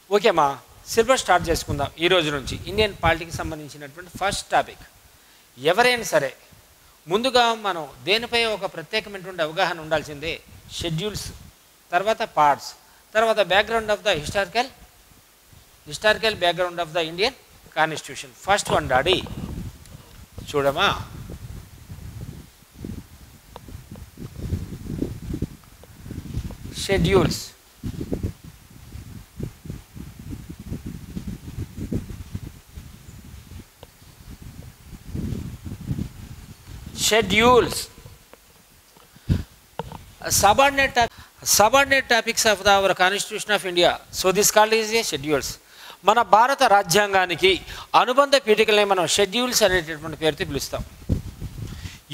Okay మా syllabus start చేసుకుందాం ఈ రోజు నుంచి. ఇండియన్ పాలిటిక్స్ సంబంధించినటువంటి ఫస్ట్ టాపిక్. ఎవరైనా సరే ముందుగా మనం దేనిపై ఒక ప్రత్యేకమైనటువంటి అవగాహన ఉండాల్సిందే. షెడ్యూల్స్, తర్వాత పార్ట్స్, తర్వాత background of the historical background of the Indian constitution. First one డాడీ చూడమా. Schedules. Schedules, subordinate topics of our Constitution of India. So this called is a schedules. మన భారత రాజ్యాంగానికి అనుబంధ పీఠికలనే మనం షెడ్యూల్స్ అనేటటువంటి పేరుతో పిలుస్తాం.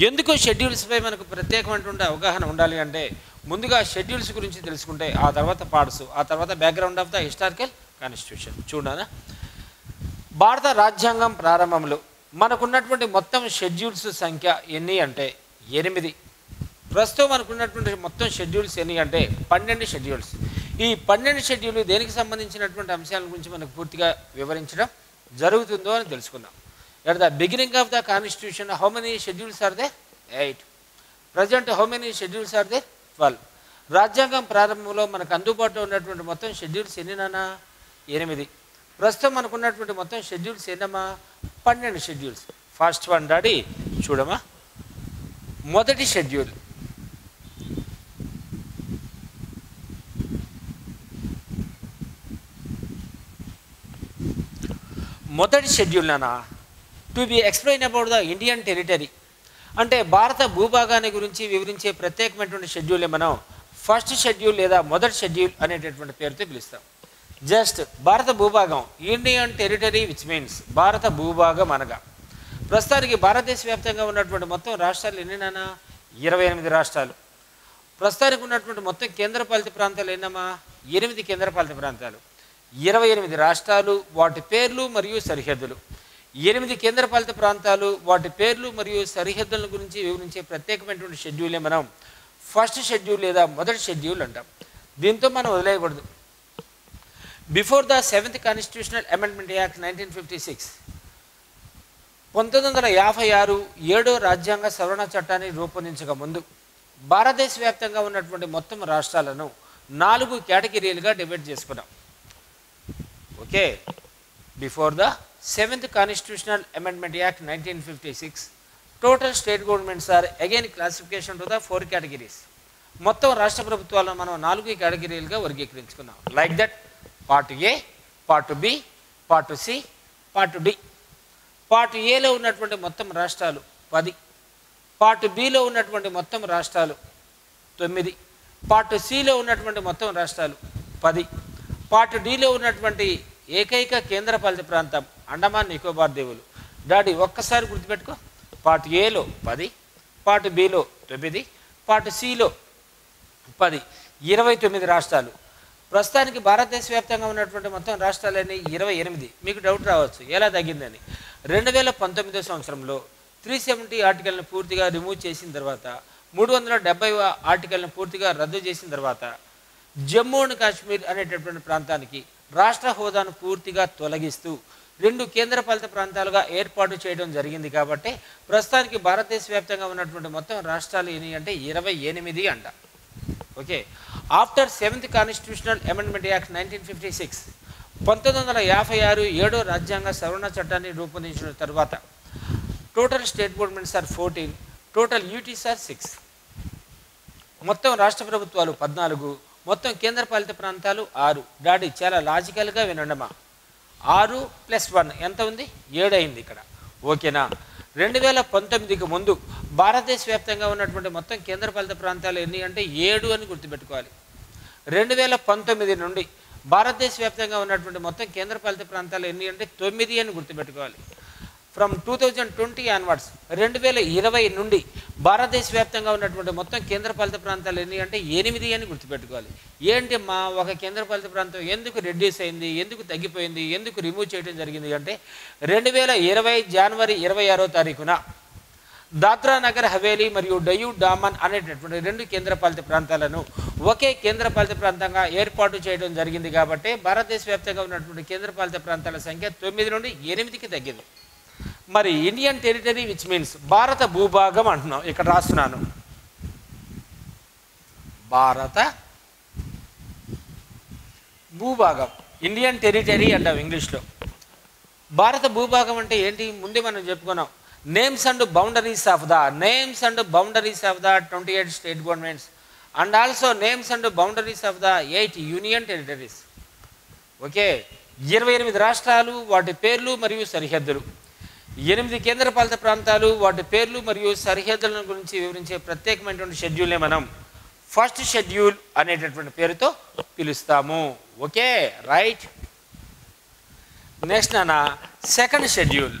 ఎందుకు షెడ్యూల్స్పై మనకు ప్రత్యేకమైనటువంటి అవగాహన ఉండాలి అంటే, ముందుగా షెడ్యూల్స్ గురించి తెలుసుకుంటే ఆ తర్వాత పార్ట్స్, ఆ తర్వాత background of the historical constitution. చూడనా, భారత రాజ్యాంగం ప్రారంభంలో మనకున్నటువంటి మొత్తం షెడ్యూల్స్ సంఖ్య ఎన్ని అంటే 8. ప్రస్తుతం మనకున్నటువంటి మొత్తం షెడ్యూల్స్ ఎన్ని అంటే 12 షెడ్యూల్స్. ఈ 12 షెడ్యూల్ దేనికి సంబంధించినటువంటి అంశాల గురించి మనకు పూర్తిగా వివరించడం జరుగుతుందో అని తెలుసుకుందాం. At the beginning of the constitution how many schedules are they? 8. Present how many schedules are they? 12. రాజ్యాంగం ప్రారంభంలో మనకు అందుబాటులో ఉన్నటువంటి మొత్తం షెడ్యూల్స్ ఎన్ని నాన్న? 8. ప్రస్తుతం మనకున్నటువంటి మొత్తం షెడ్యూల్స్ ఎన్నమ్మా? 12 షెడ్యూల్స్. ఫస్ట్ వన్ డాడీ చూడమా. మొదటి షెడ్యూల్. మొదటి షెడ్యూల్ నానా to be explain about the Indian territory, అంటే భారత భూభాగాన్ని గురించి వివరించే ప్రత్యేకమైనటువంటి షెడ్యూల్ని మనం ఫస్ట్ షెడ్యూల్ లేదా మొదటి షెడ్యూల్ అనేటటువంటి పేరుతో పిలుస్తాం. జస్ట్ భారత భూభాగం, ఇండియన్ టెరిటరీ విచ్ మీన్స్ భారత భూభాగం అనగా. ప్రస్తుతానికి భారతదేశ వ్యాప్తంగా ఉన్నటువంటి మొత్తం రాష్ట్రాలు ఎన్ని నాన్న? 28 రాష్ట్రాలు. ప్రస్తుతానికి ఉన్నటువంటి మొత్తం కేంద్రపాలిత ప్రాంతాలు ఎన్నమ్మా? 8 కేంద్రపాలిత ప్రాంతాలు. 28 రాష్ట్రాలు, వాటి పేర్లు మరియు సరిహద్దులు. 8 కేంద్రపాలిత ప్రాంతాలు, వాటి పేర్లు మరియు సరిహద్దుల గురించి వివరించే ప్రత్యేకమైనటువంటి షెడ్యూలే మనం ఫస్ట్ షెడ్యూల్ లేదా మొదటి షెడ్యూల్ అంటాం. దీంతో మనం వదిలేయకూడదు. Before the 7th constitutional amendment act 1956, 1956 7వ రాజ్యాంగ సవరణ చట్టాన్ని రూపొందించక ముందు భారతదేశ వ్యాప్తంగా ఉన్నటువంటి మొత్తం రాష్ట్రాలను 4 కేటగిరీలుగా డివైడ్ చేసుకున్నాం. Okay, before the 7th constitutional amendment act 1956 total state governments are again classification to the 4 categories. మొత్తం రాష్ట్ర ప్రభుత్వాలను మనం 4 కేటగిరీలుగా వర్గీకరించుకున్నాం. Like that part A, part B, part C, part D. Part ఏలో ఉన్నటువంటి మొత్తం రాష్ట్రాలు 10, పార్ట్ బిలో ఉన్నటువంటి మొత్తం రాష్ట్రాలు 9, పార్ట్ సిలో ఉన్నటువంటి మొత్తం రాష్ట్రాలు 10, పార్ట్ డిలో ఉన్నటువంటి ఏకైక కేంద్రపాలిత ప్రాంతం అండమాన్ నికోబార్ దీవులు. డాడీ ఒక్కసారి గుర్తుపెట్టుకో, పార్ట్ ఏలో 10, పార్ట్ బిలో 9, పార్ట్ సిలో 10, 29 రాష్ట్రాలు. ప్రస్తుతానికి భారతదేశ వ్యాప్తంగా ఉన్నటువంటి మొత్తం రాష్ట్రాలన్నీ 28. మీకు డౌట్ రావచ్చు ఎలా తగ్గిందని. 2019 సంవత్సరంలో 370 ఆర్టికల్ని పూర్తిగా రిమూవ్ చేసిన తర్వాత, 370 ఆర్టికల్ని పూర్తిగా రద్దు చేసిన తర్వాత, జమ్మూ అండ్ కాశ్మీర్ అనేటటువంటి ప్రాంతానికి రాష్ట్ర హోదాను పూర్తిగా తొలగిస్తూ 2 కేంద్రపాలిత ప్రాంతాలుగా ఏర్పాటు చేయడం జరిగింది. కాబట్టి ప్రస్తుతానికి భారతదేశ వ్యాప్తంగా ఉన్నటువంటి మొత్తం రాష్ట్రాలు ఎన్ని అంటే 28 అంట. Okay, after 7th constitutional amendment act 1956, 1956 7వ రాజ్యాంగ సవరణ చట్టాన్ని రూపొందించిన తర్వాత total state governments are 14, total UTs are 6. మొత్తం రాష్ట్ర ప్రభుత్వాలు 14, మొత్తం కేంద్రపాలిత ప్రాంతాలు 6. డాడీ చాలా లాజికల్గా వినండమ్మా. 6 + 1 ఎంత ఉంది? 7 అయింది ఇక్కడ. ఓకేనా. 2019కి ముందు భారతదేశ వ్యాప్తంగా ఉన్నటువంటి మొత్తం కేంద్రపాలిత ప్రాంతాలు ఎన్ని అంటే 7 అని గుర్తుపెట్టుకోవాలి. 2019 నుండి భారతదేశ వ్యాప్తంగా ఉన్నటువంటి మొత్తం కేంద్రపాలిత ప్రాంతాలు ఎన్ని అంటే 9 అని గుర్తుపెట్టుకోవాలి. ఫ్రమ్ 2020 ఆన్వర్డ్స్, 2020 నుండి భారతదేశ వ్యాప్తంగా ఉన్నటువంటి మొత్తం కేంద్రపాలిత ప్రాంతాలు ఎన్ని అంటే 8 అని గుర్తుపెట్టుకోవాలి. ఏంటి మా ఒక కేంద్రపాలిత ప్రాంతం ఎందుకు రెడ్యూస్ అయింది, ఎందుకు తగ్గిపోయింది, ఎందుకు రిమూవ్ చేయడం జరిగింది అంటే 2020 జనవరి 26వ తారీఖున దాద్రా నగర్ హవేలీ మరియు డయూ డామన్ అనేటటువంటి రెండు కేంద్రపాలిత ప్రాంతాలను ఒకే కేంద్రపాలిత ప్రాంతంగా ఏర్పాటు చేయడం జరిగింది కాబట్టి భారతదేశ వ్యాప్తంగా ఉన్నటువంటి కేంద్రపాలిత ప్రాంతాల సంఖ్య 9 నుండి 8కి తగ్గింది. మరి ఇండియన్ టెరిటరీ విచ్ మీన్స్ భారత భూభాగం అంటున్నాం, ఇక్కడ రాస్తున్నాను భారత భూభాగం, ఇండియన్ టెరిటరీ అంటాం ఇంగ్లీష్లో. భారత భూభాగం అంటే ఏంటి ముందే మనం చెప్పుకున్నాం, names and boundaries of the 28 state governments and also names and boundaries of the 8 union territories. Okay, 28 రాష్ట్రాలు, వాటి పేర్లు మరియు సరిహద్దులు, 8 కేంద్రపాలిత ప్రాంతాలు, వాటి పేర్లు మరియు సరిహద్దుల గురించి వివరించే ప్రత్యేకమైనటువంటి షెడ్యూల్ని మనం ఫస్ట్ షెడ్యూల్ అనేటటువంటి పేరుతో పిలుస్తాము. Okay right. నెక్స్ట్ నాన్న సెకండ్ షెడ్యూల్.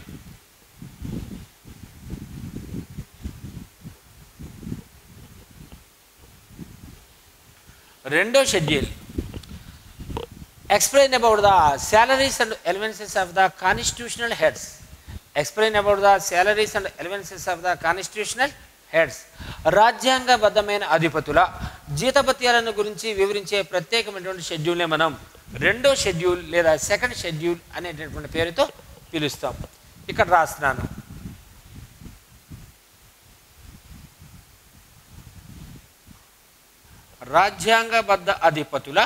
రెండో schedule explain about the salaries and allowances of the constitutional heads. Explain about the salaries and allowances of the constitutional heads. రాజ్యాంగబద్ధమైన అధిపతుల జీతభత్యాలను గురించి వివరించే ప్రత్యేకమైనటువంటి షెడ్యూల్నే మనం రెండో షెడ్యూల్ లేదా సెకండ్ షెడ్యూల్ అనేటటువంటి పేరుతో పిలుస్తాం. ఇక్కడ రాస్తున్నాను రాజ్యాంగబద్ధ అధిపతుల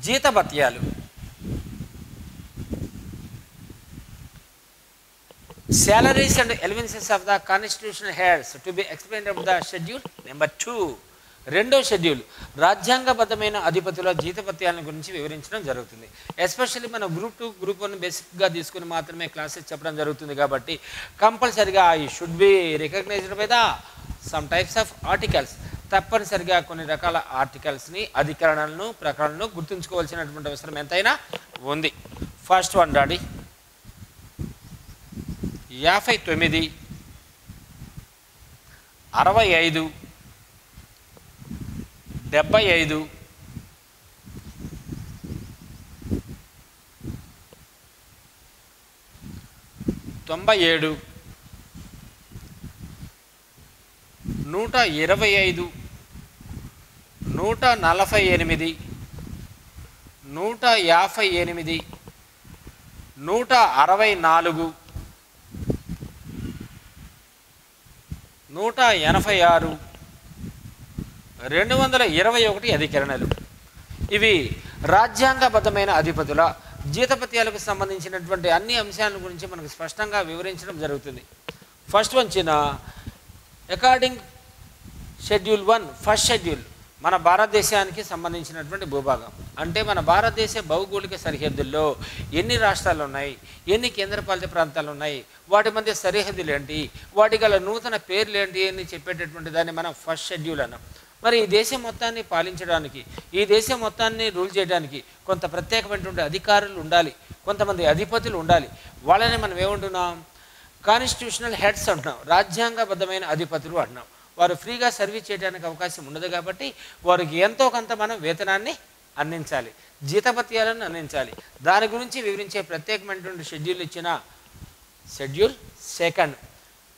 జీతభత్యాలు. Salaries and allowances of the constitutional heads to be explained of the schedule number 2. రెండో షెడ్యూల్ రాజ్యాంగబద్ధమైన అధిపతుల జీతభత్యాల గురించి వివరించడం జరుగుతుంది. ఎస్పెషల్లీ మనం గ్రూప్ 2 గ్రూప్ 1 బేసిక్గా తీసుకుని మాత్రమే క్లాసెస్ చెప్పడం జరుగుతుంది కాబట్టి కంపల్సరిగా I should be recognized by the some types of articles. తప్పనిసరిగా కొన్ని రకాల ఆర్టికల్స్ని, అధికరణలను, ప్రకరణలను గుర్తుంచుకోవాల్సినటువంటి అవసరం ఎంతైనా ఉంది. First one daddy 59, 65, 75, 97, 125, 148, 158, 164, 186, 221 అధికరణలు. ఇవి రాజ్యాంగబద్ధమైన అధిపతుల జీతభత్యాలకు సంబంధించినటువంటి అన్ని అంశాల గురించి మనకు స్పష్టంగా వివరించడం జరుగుతుంది. ఫస్ట్ వచ్చిన అకార్డింగ్ షెడ్యూల్ 1 ఫస్ట్ షెడ్యూల్ మన భారతదేశానికి సంబంధించినటువంటి భూభాగం. అంటే మన భారతదేశ భౌగోళిక సరిహద్దుల్లో ఎన్ని రాష్ట్రాలు ఉన్నాయి, ఎన్ని కేంద్రపాలిత ప్రాంతాలు ఉన్నాయి, వాటి మధ్య సరిహద్దులు ఏంటి, వాటి గల నూతన పేర్లు ఏంటి అని చెప్పేటటువంటి దాన్ని మనం ఫస్ట్ షెడ్యూల్ అన్నాం. మరి ఈ దేశం మొత్తాన్ని పాలించడానికి, ఈ దేశం మొత్తాన్ని రూల్ చేయడానికి కొంత ప్రత్యేకమైనటువంటి అధికారులు ఉండాలి, కొంతమంది అధిపతులు ఉండాలి. వాళ్ళని మనం ఏమంటున్నాం, కాన్స్టిట్యూషనల్ హెడ్స్ అంటున్నాం, రాజ్యాంగబద్ధమైన అధిపతులు అంటున్నాం. వారు ఫ్రీగా సర్వీస్ చేయడానికి అవకాశం ఉండదు కాబట్టి వారికి ఎంతో కొంత మనం వేతనాన్ని అందించాలి, జీతభత్యాలను అందించాలి. దాని గురించి వివరించే ప్రత్యేకమైనటువంటి షెడ్యూల్ ఇచ్చిన schedule second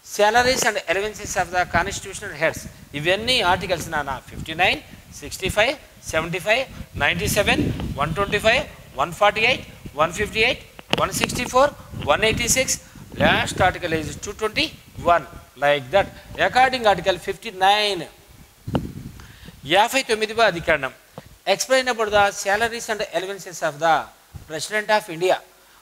salaries and allowances of the constitutional heads. ఇవన్నీ ఆర్టికల్స్ నాన్న 59, 65, 75, 97, 125, 148, 158, 164, 186. Last article is 221. Like that. According article 59, 59వ అధికరణం explain about the salaries and allowances of the president of India.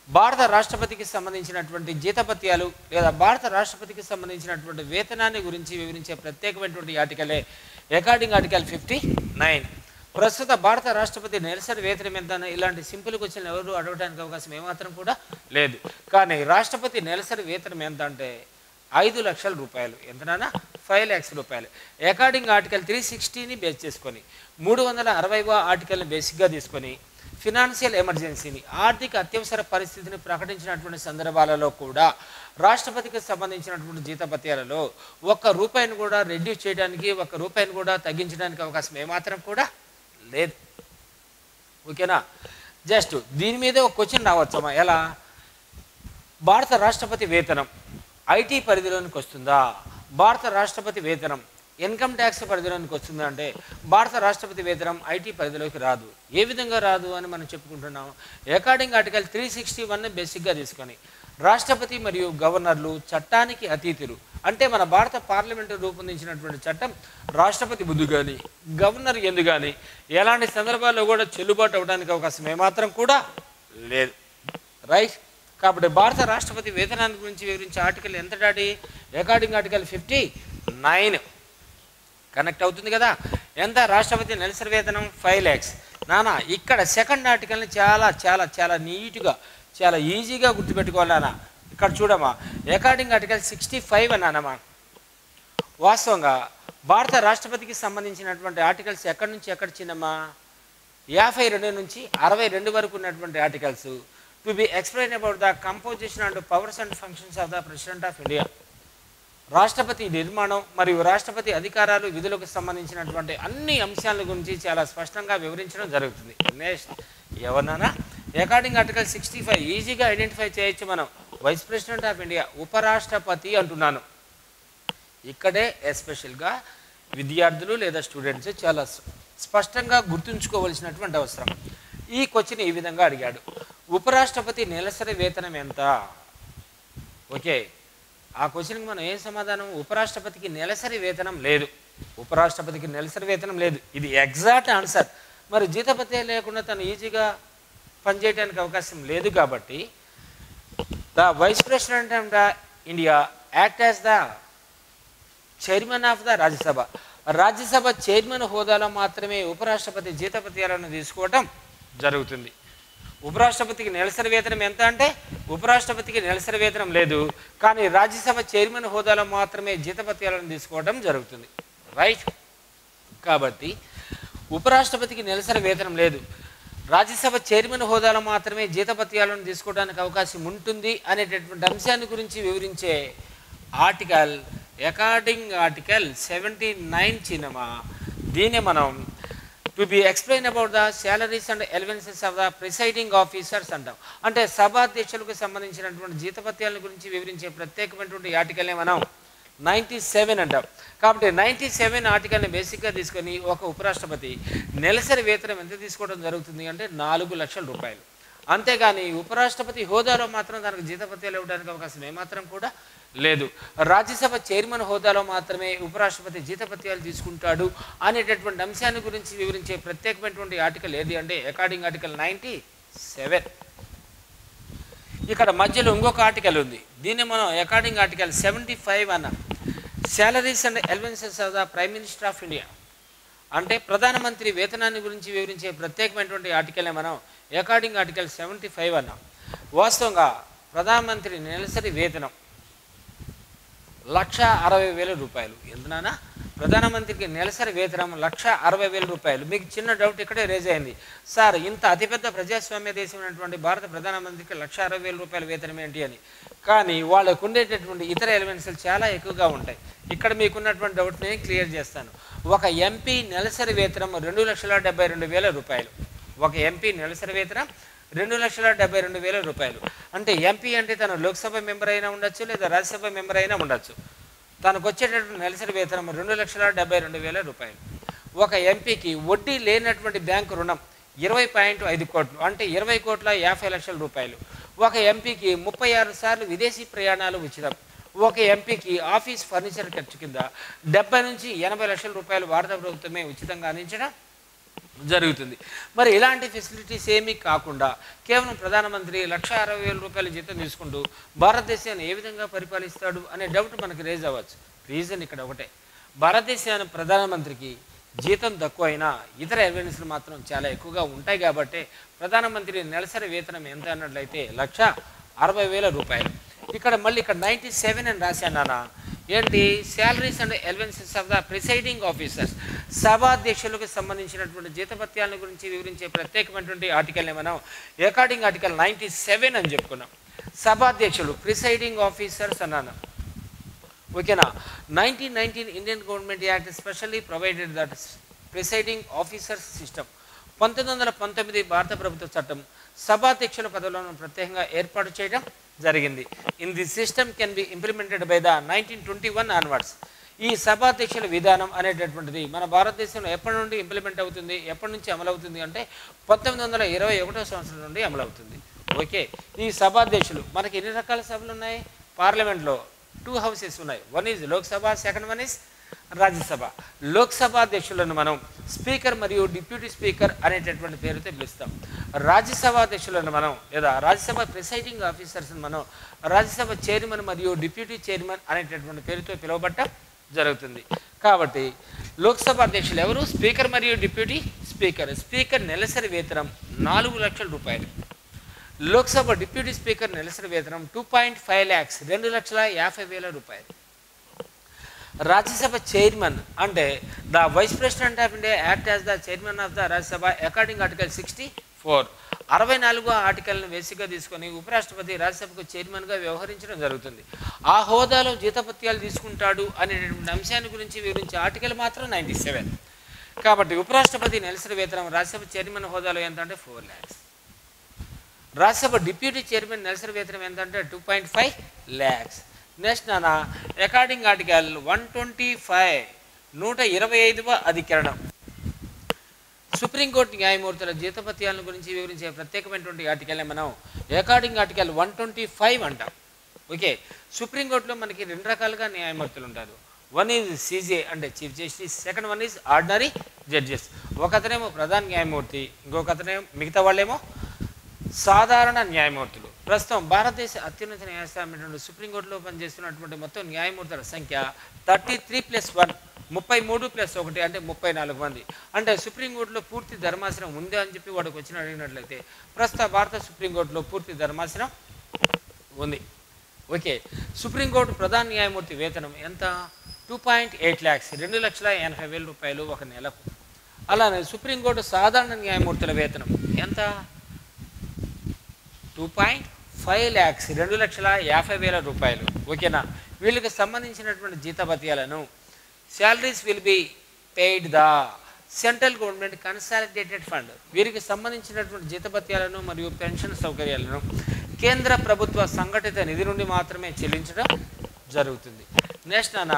భారత రాష్ట్రపతికి సంబంధించినటువంటి జీతభత్యాలు లేదా భారత రాష్ట్రపతికి సంబంధించినటువంటి వేతనాన్ని గురించి వివరించే ప్రత్యేకమైనటువంటి ఆర్టికలే అకార్డింగ్ ఆర్టికల్ 59. ప్రస్తుత భారత రాష్ట్రపతి నెలసరి వేతనం ఎంత? ఇలాంటి సింపుల్ క్వశ్చన్ ఎవరు అడగడానికి అవకాశం ఏమాత్రం కూడా లేదు. కానీ రాష్ట్రపతి నెలసరి వేతనం ఎంత అంటే 5 లక్షల రూపాయలు. ఎంతనా? 5 లక్షల రూపాయలు. అకార్డింగ్ ఆర్టికల్ 360ని బేస్ చేసుకొని 360వ ఆర్టికల్ని బేసిక్గా తీసుకొని ఫినాన్షియల్ ఎమర్జెన్సీని, ఆర్థిక అత్యవసర పరిస్థితిని ప్రకటించినటువంటి సందర్భాలలో కూడా రాష్ట్రపతికి సంబంధించినటువంటి జీతభత్యాలలో ₹1 కూడా రెడ్యూస్ చేయడానికి, ₹1 కూడా తగ్గించడానికి అవకాశం ఏమాత్రం కూడా లేదు. ఓకేనా? జస్ట్ దీని మీదే ఒక క్వశ్చన్ రావచ్చమ్మా. ఎలా? భారత రాష్ట్రపతి వేతనం ఐటీ పరిధిలోనికి వస్తుందా? భారత రాష్ట్రపతి వేతనం ఇన్కమ్ ట్యాక్స్ పరిధిలోనికి వస్తుందా అంటే భారత రాష్ట్రపతి వేతనం ఐటీ పరిధిలోకి రాదు. ఏ విధంగా రాదు అని మనం చెప్పుకుంటున్నాం. అకార్డింగ్ ఆర్టికల్ 361 బేసిక్గా తీసుకొని రాష్ట్రపతి మరియు గవర్నర్లు చట్టానికి అతీతులు. అంటే మన భారత పార్లమెంటు రూపొందించినటువంటి చట్టం రాష్ట్రపతి ముందు కానీ గవర్నర్ ఎందు కానీ ఎలాంటి సందర్భాల్లో కూడా చెల్లుబాటు అవడానికి అవకాశం ఏమాత్రం కూడా లేదు. రైట్. కాబట్టి భారత రాష్ట్రపతి వేతనాన్ని గురించి వివరించే ఆర్టికల్ ఎంత డాడీ? అకార్డింగ్ ఆర్టికల్ 59 కనెక్ట్ అవుతుంది కదా. ఎంత రాష్ట్రపతి నెలసరి వేతనం? 5 lakhs. నానా ఇక్కడ సెకండ్ ఆర్టికల్ని చాలా చాలా చాలా నీట్గా చాలా ఈజీగా గుర్తుపెట్టుకోవాలన్నా. ఇక్కడ చూడమ్మా, అకార్డింగ్ ఆర్టికల్ 65 అన్నానమ్మా. వాస్తవంగా భారత రాష్ట్రపతికి సంబంధించినటువంటి ఆర్టికల్స్ ఎక్కడి నుంచి ఎక్కడ చిన్నమ్మా? 52 నుంచి 62 వరకు ఉన్నటువంటి articles to be explain about the composition and powers and functions of the president of India. రాష్ట్రపతి నిర్మాణం మరియు రాష్ట్రపతి అధికారాలు విధులకు సంబంధించినటువంటి అన్ని అంశాల గురించి చాలా స్పష్టంగా వివరించడం జరుగుతుంది. నెక్స్ట్ ఎవరన్నా అకార్డింగ్ ఆర్టికల్ 65 ఈజీగా ఐడెంటిఫై చేయొచ్చు మనం. వైస్ ప్రెసిడెంట్ ఆఫ్ ఇండియా ఉపరాష్ట్రపతి అంటున్నాను. ఇక్కడే ఎస్పెషల్గా విద్యార్థులు లేదా స్టూడెంట్స్ చాలా స్పష్టంగా గుర్తుంచుకోవలసినటువంటి అవసరం. ఈ క్వశ్చన్ ఈ విధంగా అడిగాడు, ఉపరాష్ట్రపతి నెలసరి వేతనం ఎంత? ఓకే, ఆ క్వశ్చన్కి మనం ఏం సమాధానం? ఉపరాష్ట్రపతికి నెలసరి వేతనం లేదు. ఉపరాష్ట్రపతికి నెలసరి వేతనం లేదు. ఇది ఎగ్జాక్ట్ ఆన్సర్. మరి జీతభత్య లేకుండా తను ఈజీగా పనిచేయడానికి అవకాశం లేదు. కాబట్టి the vice president of the India act as the chairman of the Rajya Sabha. Rajya Sabha chairman హోదాలో మాత్రమే ఉపరాష్ట్రపతి జీతభత్యాలను తీసుకోవడం జరుగుతుంది. ఉపరాష్ట్రపతికి నెలసరి వేతనం ఎంత అంటే ఉపరాష్ట్రపతికి నెలసరి వేతనం లేదు, కానీ రాజ్యసభ చైర్మన్ హోదాలో మాత్రమే జీతభత్యాలను తీసుకోవడం జరుగుతుంది. రైట్. కాబట్టి ఉపరాష్ట్రపతికి నెలసరి వేతనం లేదు, రాజ్యసభ చైర్మన్ హోదాలో మాత్రమే జీతభత్యాలను తీసుకోవడానికి అవకాశం ఉంటుంది అనేటటువంటి అంశాన్ని గురించి వివరించే ఆర్టికల్ అకార్డింగ్ ఆర్టికల్ 79 చిన్నమా. దీన్ని మనం to be explain about the salaries and allowances of the presiding officers అంటాం. అంటే సభాధ్యక్షులకు సంబంధించినటువంటి జీతభత్యాల గురించి వివరించే ప్రత్యేకమైనటువంటి ఆర్టికల్ని మనం 97 అంటాం. కాబట్టి 97 ఆర్టికల్ని బేసిక్గా తీసుకొని ఒక ఉపరాష్ట్రపతి నెలసరి వేతనం ఎంత తీసుకోవడం జరుగుతుంది అంటే 4 లక్షల రూపాయలు. అంతేగాని ఉపరాష్ట్రపతి హోదాలో మాత్రం దానికి జీతభత్యాలు ఇవ్వడానికి అవకాశం ఏమాత్రం కూడా లేదు. రాజ్యసభ చైర్మన్ హోదాలో మాత్రమే ఉపరాష్ట్రపతి జీతభత్యాలు తీసుకుంటాడు అనేటటువంటి అంశాన్ని గురించి వివరించే ప్రత్యేకమైనటువంటి ఆర్టికల్ ఏది అంటే అకార్డింగ్ ఆర్టికల్ 97. ఇక్కడ మధ్యలో ఇంకొక ఆర్టికల్ ఉంది, దీన్ని మనం అకార్డింగ్ ఆర్టికల్ 75 అన్నాం. Salaries and allowances of the prime minister of India. అంటే ప్రధానమంత్రి వేతనాన్ని గురించి వివరించే ప్రత్యేకమైనటువంటి ఆర్టికల్ని మనం అకార్డింగ్ ఆర్టికల్ 75 అన్నాం. వాస్తవంగా ప్రధానమంత్రి నెలసరి వేతనం 1,60,000 రూపాయలు. ఎందుకన్నా ప్రధానమంత్రికి నెలసరి వేతనం 1,60,000 రూపాయలు. మీకు చిన్న డౌట్ ఇక్కడే రేజ్ అయింది, సార్ ఇంత అతిపెద్ద ప్రజాస్వామ్య దేశం అయినటువంటి భారత ప్రధానమంత్రికి 1,60,000 రూపాయల వేతనం ఏంటి అని. కానీ వాళ్ళకు ఉండేటటువంటి ఇతర ఎలిమెంట్స్లు చాలా ఎక్కువగా ఉంటాయి. ఇక్కడ మీకున్నటువంటి డౌట్ నేను క్లియర్ చేస్తాను. ఒక ఎంపీ నెలసరి వేతనం 2,72,000 రూపాయలు. ఒక ఎంపీ నెలసరి వేతనం 2,72,000 రూపాయలు. అంటే ఎంపీ అంటే తను లోక్సభ మెంబర్ అయినా ఉండొచ్చు లేదా రాజ్యసభ మెంబర్ అయినా ఉండొచ్చు. తనకు వచ్చేటటువంటి నెలసరి వేతనం 2,72,000 రూపాయలు. ఒక ఎంపీకి వడ్డీ లేనటువంటి బ్యాంకు రుణం 20.5 కోట్లు, అంటే 20,50,00,000 రూపాయలు. ఒక ఎంపీకి 36 సార్లు విదేశీ ప్రయాణాలు ఉచితం. ఒక ఎంపీకి ఆఫీస్ ఫర్నిచర్ ఖర్చు కింద 70 నుంచి 80 లక్షల రూపాయలు భారత ప్రభుత్వమే ఉచితంగా అందించడం జరుగుతుంది. మరి ఇలాంటి ఫెసిలిటీస్ ఏమీ కాకుండా కేవలం ప్రధానమంత్రి 1,60,000 రూపాయల జీతం తీసుకుంటూ భారతదేశాన్ని ఏ విధంగా పరిపాలిస్తాడు అనే డౌట్ మనకు రేజ్ అవ్వచ్చు. రీజన్ ఇక్కడ ఒకటే, భారతదేశాన్ని ప్రధానమంత్రికి జీతం తక్కువ అయినా ఇతర ఎలివెన్స్లు మాత్రం చాలా ఎక్కువగా ఉంటాయి. కాబట్టి ప్రధానమంత్రి నెలసరి వేతనం ఎంత అన్నట్లయితే 1,60,000 రూపాయలు. ఇక్కడ మళ్ళీ ఇక్కడ 97 అని రాశానా ఏంటి? Salaries and allowances of the presiding officers. సభాధ్యక్షులకు సంబంధించినటువంటి జీతభత్యాల గురించి వివరించే ప్రత్యేకమైనటువంటి ఆర్టికల్ని మనం అకార్డింగ్ ఆర్టికల్ 97 అని చెప్పుకున్నాం. సభాధ్యక్షులు ప్రిసైడింగ్ ఆఫీసర్స్ అన్నాను. ఓకేనా? 1919 Indian government act specially provided that presiding officers system. 1919 భారత ప్రభుత్వ చట్టం సభాధ్యక్షుల పదవులను ప్రత్యేకంగా ఏర్పాటు చేయడం జరిగింది. In the system can be implemented by the 1921 onwards. ఈ సభాధ్యక్షుల విధానం అనేటటువంటిది మన భారతదేశంలో ఎప్పటి నుండి ఇంప్లిమెంట్ అవుతుంది, ఎప్పటి నుంచి అమలవుతుంది అంటే 1921 సంవత్సరం నుండి అమలవుతుంది. ఓకే, ఈ సభాధ్యక్షులు మనకి ఎన్ని రకాల సభలు ఉన్నాయి? పార్లమెంట్లో 2 హౌసెస్ ఉన్నాయి. One is Lok Sabha, second one is Rajya Sabha. Lok Sabha అధ్యక్షులను మనం స్పీకర్ మరియు డిప్యూటీ స్పీకర్ అనేటటువంటి పేరుతో పిలుస్తాం. రాజ్యసభ అధ్యక్షులను మనం లేదా రాజ్యసభ ప్రిసైడింగ్ ఆఫీసర్స్ని మనం రాజ్యసభ చైర్మన్ మరియు డిప్యూటీ చైర్మన్ అనేటటువంటి పేరుతో పిలువబడటం జరుగుతుంది. కాబట్టి లోక్సభ అధ్యక్షులు ఎవరు? స్పీకర్ మరియు డిప్యూటీ స్పీకర్. స్పీకర్ నెలసరి వేతనం 4 లక్షల రూపాయలు. లోక్సభ డిప్యూటీ స్పీకర్ నెలసరి వేతనం 2.5 lakhs, 2,50,000 రూపాయలు. రాజ్యసభ చైర్మన్ అంటే the vice president of India act as the chairman of the Rajya Sabha according article 64. 64వ ఆర్టికల్ను బేసిక్గా తీసుకొని ఉపరాష్ట్రపతి రాజ్యసభకు చైర్మన్గా వ్యవహరించడం జరుగుతుంది. ఆ హోదాలో జీతభత్యాలు తీసుకుంటాడు అనేటువంటి అంశాన్ని గురించి వివరించే ఆర్టికల్ మాత్రం 97. కాబట్టి ఉపరాష్ట్రపతి నెలసరి వేతనం రాజ్యసభ చైర్మన్ హోదాలో ఎంత అంటే 4 lakhs. రాజ్యసభ డిప్యూటీ చైర్మన్ నెలసరి వేతనం ఎంత అంటే 2.5 lakhs. నెక్స్ట్ నాన్న అకార్డింగ్ ఆర్టికల్ 125 125వ అధికరణం సుప్రీంకోర్టు న్యాయమూర్తుల జీతభత్యాలను గురించి వివరించే ప్రత్యేకమైనటువంటి ఆర్టికల్ని మనం అకార్డింగ్ ఆర్టికల్ 125 అంటాం. ఓకే, సుప్రీంకోర్టులో మనకి 2 రకాలుగా న్యాయమూర్తులు ఉంటారు. వన్ ఈజ్ సీజే అంటే chief justice, second one is ordinary judges. ఒకతనేమో ప్రధాన న్యాయమూర్తి, ఇంకొకతనేమో మిగతా వాళ్ళేమో సాధారణ న్యాయమూర్తులు. ప్రస్తుతం భారతదేశ అత్యున్నత న్యాయస్థానం సుప్రీంకోర్టులో పనిచేస్తున్నటువంటి మొత్తం న్యాయమూర్తుల సంఖ్య 33+1, 33+1 అంటే 34 మంది. అంటే సుప్రీంకోర్టులో పూర్తి ధర్మాసనం ఉంది అని చెప్పి వాడికి వచ్చిన అడిగినట్లయితే ప్రస్తుత భారత సుప్రీంకోర్టులో పూర్తి ధర్మాసనం ఉంది. ఓకే, సుప్రీంకోర్టు ప్రధాన న్యాయమూర్తి వేతనం ఎంత? 2.8 lakhs, 2,80,000 రూపాయలు ఒక నెలకు. అలానే సుప్రీంకోర్టు సాధారణ న్యాయమూర్తుల వేతనం ఎంత? 2.5 lakhs, 2,50,000 రూపాయలు. ఓకేనా, వీళ్ళకి సంబంధించినటువంటి జీతభత్యాలను salaries will be paid the central government consolidated fund. వీరికి సంబంధించినటువంటి జీతభత్యాలను మరియు పెన్షన్ సౌకర్యాలను కేంద్ర ప్రభుత్వ సంఘటిత నిధి నుండి మాత్రమే చెల్లించడం జరుగుతుంది. నెక్స్ట్ అన్న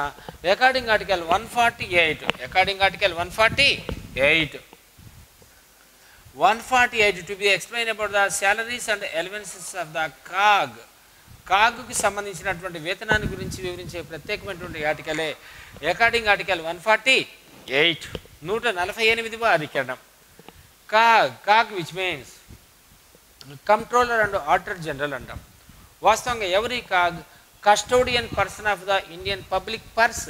according article 148, according article 148 to be explained about the salaries and allowances of the CAG. కాగుకి సంబంధించినటువంటి వేతనాన్ని గురించి వివరించే ప్రత్యేకమైనటువంటి ఆర్టికలే అకార్డింగ్ ఆర్టికల్ 148 148వ అధికరణం. CAG which means controller and auditor general అంటాం. వాస్తవంగా ఎవరి CAG? Custodian person of the Indian public purse.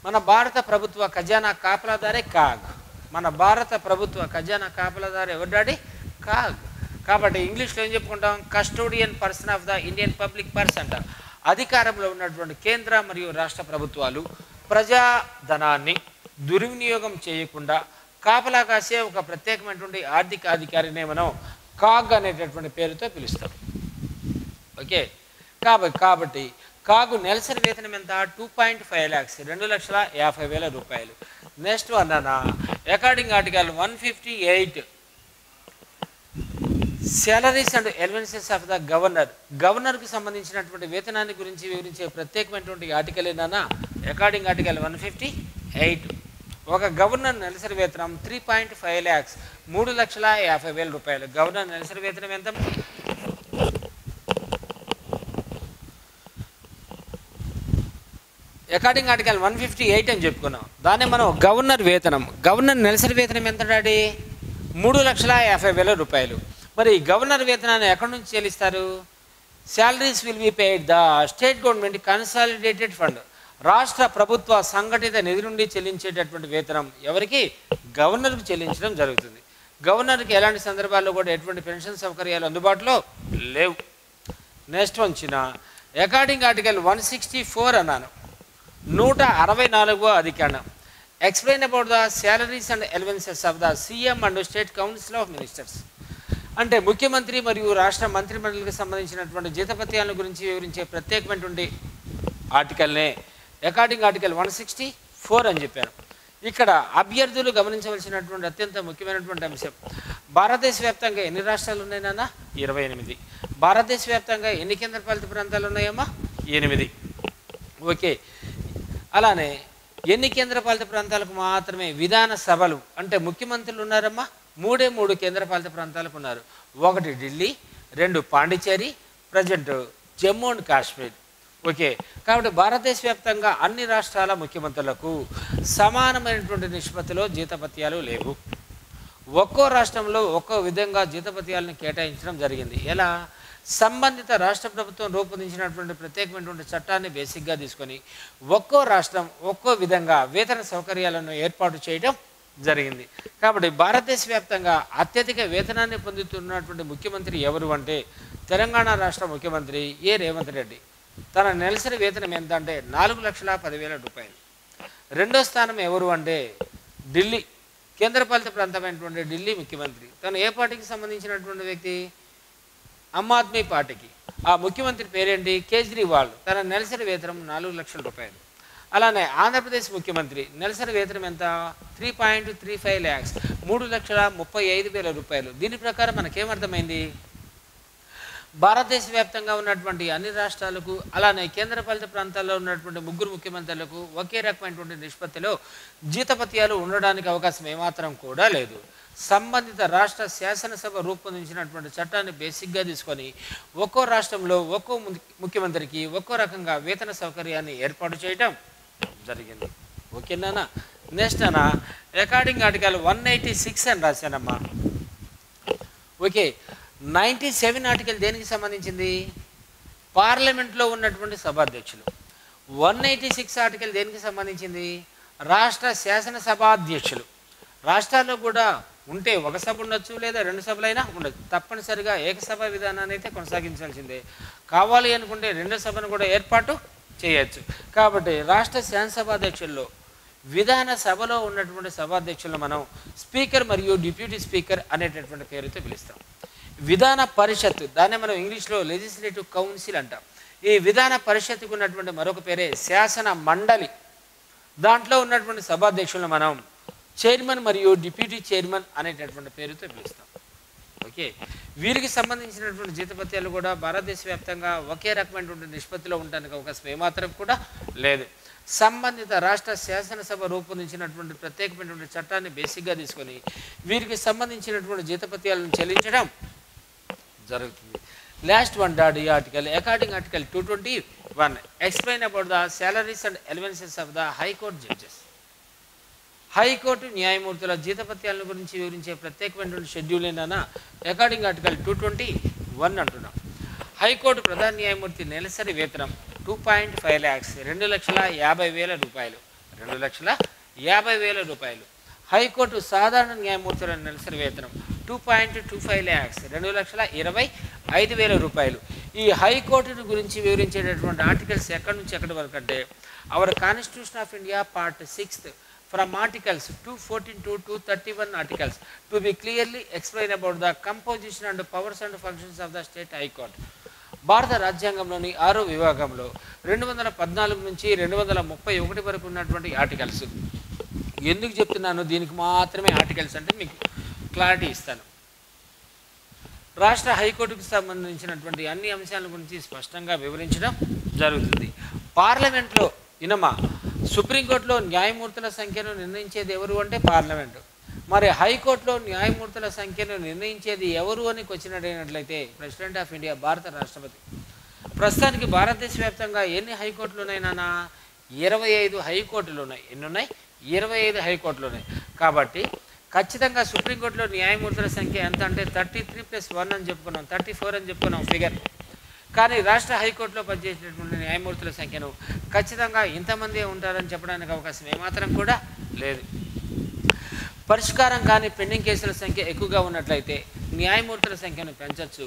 మన భారత ప్రభుత్వ ఖజానా కాపలాదారే కాగ్. మన భారత ప్రభుత్వ ఖజానా కాపలాదారు ఎవరు డాడీ? కాగ్. కాబట్టి ఇంగ్లీష్లో ఏం చెప్పుకుంటాం? Custodian person of the Indian public purse అంటారు. అధికారంలో ఉన్నటువంటి కేంద్ర మరియు రాష్ట్ర ప్రభుత్వాలు ప్రజాధనాన్ని దుర్వినియోగం చేయకుండా కాపలా కాసే ఒక ప్రత్యేకమైనటువంటి ఆర్థిక అధికారినే మనం కాగ్ అనేటటువంటి పేరుతో పిలుస్తాం. ఓకే, కాబట్టి కాగు నెలసరి వేతనం ఎంత? 2.5 lakhs, 2,50,000 రూపాయలు. నెక్స్ట్ వన్ అన్న according article 158 salaries and allowances of the governor. గవర్నర్కి సంబంధించినటువంటి వేతనాన్ని గురించి వివరించే ప్రత్యేకమైనటువంటి ఆర్టికల్ ఏంటన్నా అకార్డింగ్ ఆర్టికల్ 158. ఒక గవర్నర్ నెలసరి వేతనం 3.5 lakhs, 3,50,000 రూపాయలు. గవర్నర్ నెలసరి వేతనం ఎంత? అకార్డింగ్ ఆర్టికల్ 158 అని చెప్పుకున్నాం. దాన్ని మనం గవర్నర్ వేతనం. గవర్నర్ నెలసరి వేతనం ఎంత డాడీ? 3,50,000 రూపాయలు. మరి గవర్నర్ వేతనాన్ని ఎక్కడి నుంచి చెల్లిస్తారు? Salaries will be paid the state government consolidated fund. రాష్ట్ర ప్రభుత్వ సంఘటిత నిధి నుండి చెల్లించేటటువంటి వేతనం ఎవరికి? గవర్నర్కి చెల్లించడం జరుగుతుంది. గవర్నర్కి ఎలాంటి సందర్భాల్లో కూడా ఎటువంటి పెన్షన్ సౌకర్యాలు అందుబాటులో లేవు. నెక్స్ట్ వచ్చిన అకార్డింగ్ ఆర్టికల్ 164 అన్నాను 164వ అధికరణం. Explain about the salaries and allowances of the CM and state council of ministers. అంటే ముఖ్యమంత్రి మరియు రాష్ట్ర మంత్రిమండలికి సంబంధించినటువంటి జీతభత్యాల గురించి వివరించే ప్రత్యేకమైనటువంటి ఆర్టికల్నే అకార్డింగ్ ఆర్టికల్ 164 అని చెప్పాను. ఇక్కడ అభ్యర్థులు గమనించవలసినటువంటి అత్యంత ముఖ్యమైనటువంటి అంశం, భారతదేశ వ్యాప్తంగా ఎన్ని రాష్ట్రాలు ఉన్నాయన్నా? 28. భారతదేశ వ్యాప్తంగా ఎన్ని కేంద్రపాలిత ప్రాంతాలు ఉన్నాయమ్మా? 8. ఓకే, అలానే ఎన్ని కేంద్రపాలిత ప్రాంతాలకు మాత్రమే విధాన సభలు అంటే ముఖ్యమంత్రులు ఉన్నారమ్మా? 3 కేంద్రపాలిత ప్రాంతాలకు ఉన్నారు. 1 Delhi, 2 Pondicherry, present Jammu and Kashmir. Okay, కాబట్టి భారతదేశ వ్యాప్తంగా అన్ని రాష్ట్రాల ముఖ్యమంత్రులకు సమానమైనటువంటి నిష్పత్తిలో జీతభత్యాలు లేవు. ఒక్కో రాష్ట్రంలో ఒక్కో విధంగా జీతభత్యాలను కేటాయించడం జరిగింది. ఎలా? సంబంధిత రాష్ట్ర ప్రభుత్వం రూపొందించినటువంటి ప్రత్యేకమైనటువంటి చట్టాన్ని బేసిక్గా తీసుకొని ఒక్కో రాష్ట్రం ఒక్కో విధంగా వేతన సౌకర్యాలను ఏర్పాటు చేయడం జరిగింది. కాబట్టి భారతదేశ వ్యాప్తంగా అత్యధిక వేతనాన్ని పొందుతున్నటువంటి ముఖ్యమంత్రి ఎవరు అంటే తెలంగాణ రాష్ట్ర ముఖ్యమంత్రి ఏ రేవంత్ రెడ్డి. తన నెలసరి వేతనం ఎంత అంటే 4,10,000 రూపాయలు. రెండో స్థానం ఎవరు అంటే ఢిల్లీ, కేంద్రపాలిత ప్రాంతమైనటువంటి ఢిల్లీ ముఖ్యమంత్రి. తను ఏ పార్టీకి సంబంధించినటువంటి వ్యక్తి? ఆమ్ ఆద్మీ పార్టీకి. ఆ ముఖ్యమంత్రి పేరేంటి? కేజ్రీవాల్. తన నెలసరి వేతనం 4 లక్షల రూపాయలు. అలానే ఆంధ్రప్రదేశ్ ముఖ్యమంత్రి నెలసరి వేతనం ఎంత? 3.35 lakhs, 3,35,000 రూపాయలు. దీని ప్రకారం మనకేమర్థమైంది? భారతదేశ వ్యాప్తంగా ఉన్నటువంటి అన్ని రాష్ట్రాలకు అలానే కేంద్రపాలిత ప్రాంతాల్లో ఉన్నటువంటి 3 ముఖ్యమంత్రులకు ఒకే రకమైనటువంటి నిష్పత్తిలో జీతభత్యాలు ఉండడానికి అవకాశం ఏమాత్రం కూడా లేదు. సంబంధిత రాష్ట్ర శాసనసభ రూపొందించినటువంటి చట్టాన్ని బేసిక్గా తీసుకొని ఒక్కో రాష్ట్రంలో ఒక్కో ముఖ్యమంత్రికి ఒక్కో రకంగా వేతన సౌకర్యాన్ని ఏర్పాటు చేయడం జరిగింది. ఓకేనా? నెక్స్ట్ అన్న అకార్డింగ్ ఆర్టికల్ 186 అని రాశానమ్మా. ఓకే, 97 ఆర్టికల్ దేనికి సంబంధించింది? పార్లమెంట్లో ఉన్నటువంటి సభాధ్యక్షులు. 186 ఆర్టికల్ దేనికి సంబంధించింది? రాష్ట్ర శాసనసభాధ్యక్షులు. రాష్ట్రాల్లో కూడా ఉంటే ఒక సభ ఉండొచ్చు లేదా 2 సభలైనా ఉండొచ్చు. తప్పనిసరిగా ఏకసభ విధానాన్ని అయితే కొనసాగించాల్సిందే. కావాలి అనుకుంటే 2వ సభను కూడా ఏర్పాటు చేయొచ్చు. కాబట్టి రాష్ట్ర శాసనసభాధ్యక్షుల్లో విధాన సభలో ఉన్నటువంటి సభాధ్యక్షులను మనం స్పీకర్ మరియు డిప్యూటీ స్పీకర్ అనేటటువంటి పేరుతో పిలుస్తాం. విధాన పరిషత్, దాన్ని మనం ఇంగ్లీష్లో లెజిస్లేటివ్ కౌన్సిల్ అంటాం. ఈ విధాన పరిషత్తుకు ఉన్నటువంటి మరొక పేరే శాసన మండలి. దాంట్లో ఉన్నటువంటి సభాధ్యక్షులను మనం చైర్మన్ మరియు డిప్యూటీ చైర్మన్ అనేటటువంటి పేరుతో పిలుస్తాం. ఓకే, వీరికి సంబంధించినటువంటి జీతభత్యాలు కూడా భారతదేశ వ్యాప్తంగా ఒకే రకమైనటువంటి నిష్పత్తిలో ఉండడానికి అవకాశం ఏమాత్రం కూడా లేదు. సంబంధిత రాష్ట్ర శాసనసభ రూపొందించినటువంటి ప్రత్యేకమైనటువంటి చట్టాన్ని బేసిక్గా తీసుకొని వీరికి సంబంధించినటువంటి జీతభత్యాలను చెల్లించడం జరుగుతుంది. Last one daddy article according article 221 explain about the salaries and allowances of the high court judges. High court న్యాయమూర్తుల జీతభత్యాల గురించి వివరించే ప్రత్యేకమైనటువంటి షెడ్యూల్ ఏంటన్నా అకార్డింగ్ ఆర్టికల్ 221 అంటున్నాం. హైకోర్టు ప్రధాన న్యాయమూర్తి నెలసరి వేతనం 2.5 lakhs, 2,50,000 రూపాయలు. 2,50,000 రూపాయలు. హైకోర్టు సాధారణ న్యాయమూర్తుల నెలసరి వేతనం 2.25 lakhs, 2,25,000 రూపాయలు. ఈ హైకోర్టును గురించి వివరించేటటువంటి ఆర్టికల్స్ ఎక్కడి నుంచి ఎక్కడి వరకు అంటే our constitution of India part 6 from articles 214 to 231 articles to be clearly explained about the composition and powers and functions of the state high court. భారత రాజ్యాంగంలోని 6వ విభాగంలో 214 నుంచి 231 వరకు ఉన్నటువంటి ఆర్టికల్స్. ఎందుకు చెప్తున్నాను? దీనికి మాత్రమే ఆర్టికల్స్ అంటే మీకు క్లారిటీ ఇస్తాను. రాష్ట్ర హైకోర్టుకు సంబంధించినటువంటి అన్ని అంశాల గురించి స్పష్టంగా వివరించడం జరుగుతుంది. పార్లమెంట్లో ఇనమా సుప్రీంకోర్టులో న్యాయమూర్తుల సంఖ్యను నిర్ణయించేది ఎవరు అంటే పార్లమెంటు. మరి హైకోర్టులో న్యాయమూర్తుల సంఖ్యను నిర్ణయించేది ఎవరు అని క్వశ్చన్ అడిగినట్లయితే ప్రెసిడెంట్ ఆఫ్ ఇండియా, భారత రాష్ట్రపతి. ప్రస్తుతానికి భారతదేశ వ్యాప్తంగా ఎన్ని హైకోర్టులు ఉన్నాయినా? 25 హైకోర్టులు ఉన్నాయి. ఎన్ని ఉన్నాయి? 25 హైకోర్టులు ఉన్నాయి. కాబట్టి ఖచ్చితంగా సుప్రీంకోర్టులో న్యాయమూర్తుల సంఖ్య ఎంత అంటే 33+1 అని చెప్పుకున్నాం, 34 అని చెప్పుకున్నాం ఫిగర్. కానీ రాష్ట్ర హైకోర్టులో పనిచేసేటటువంటి న్యాయమూర్తుల సంఖ్యను ఖచ్చితంగా ఇంతమంది ఉంటారని చెప్పడానికి అవకాశం ఏమాత్రం కూడా లేదు. పరిష్కారం కానీ పెండింగ్ కేసుల సంఖ్య ఎక్కువగా ఉన్నట్లయితే న్యాయమూర్తుల సంఖ్యను పెంచవచ్చు.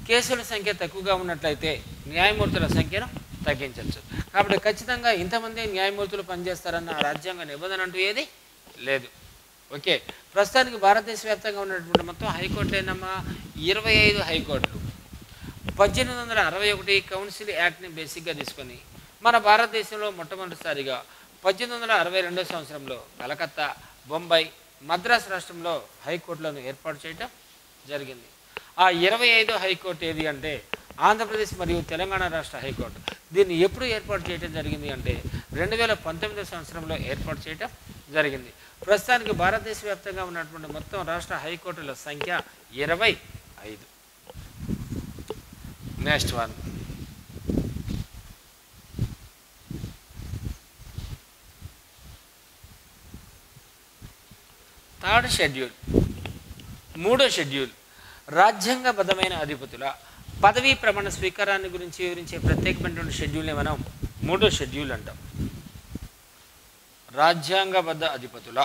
కేసుల సంఖ్య తక్కువగా ఉన్నట్లయితే న్యాయమూర్తుల సంఖ్యను తగ్గించవచ్చు. కాబట్టి ఖచ్చితంగా ఇంతమంది న్యాయమూర్తులు పనిచేస్తారన్న రాజ్యాంగ నిబంధన అంటూ ఏది లేదు. ఓకే, ప్రస్తుతానికి భారతదేశ వ్యాప్తంగా ఉన్నటువంటి మొత్తం హైకోర్టులు ఏంటమ్మా? 25 హైకోర్టులు. 1861 కౌన్సిల్ యాక్ట్ని బేసిక్గా తీసుకొని మన భారతదేశంలో మొట్టమొదటిసారిగా 1862 సంవత్సరంలో కలకత్తా, బొంబాయి, మద్రాసు రాష్ట్రంలో హైకోర్టులను ఏర్పాటు చేయడం జరిగింది. ఆ 25 హైకోర్టు ఏది అంటే ఆంధ్రప్రదేశ్ మరియు తెలంగాణ రాష్ట్ర హైకోర్టు. దీన్ని ఎప్పుడు ఏర్పాటు చేయడం జరిగింది అంటే 2019 సంవత్సరంలో ఏర్పాటు చేయడం జరిగింది. ప్రస్తుతానికి భారతదేశ వ్యాప్తంగా ఉన్నటువంటి మొత్తం రాష్ట్ర హైకోర్టుల సంఖ్య 25. నెక్స్ట్ వన్, థర్డ్ షెడ్యూల్, మూడో షెడ్యూల్ రాజ్యాంగబద్ధమైన అధిపతుల పదవీ ప్రమాణ స్వీకారాన్ని గురించి వివరించే ప్రత్యేకమైనటువంటి షెడ్యూల్ని మనం మూడో షెడ్యూల్ అంటాం. రాజ్యాంగబద్ధ అధిపతుల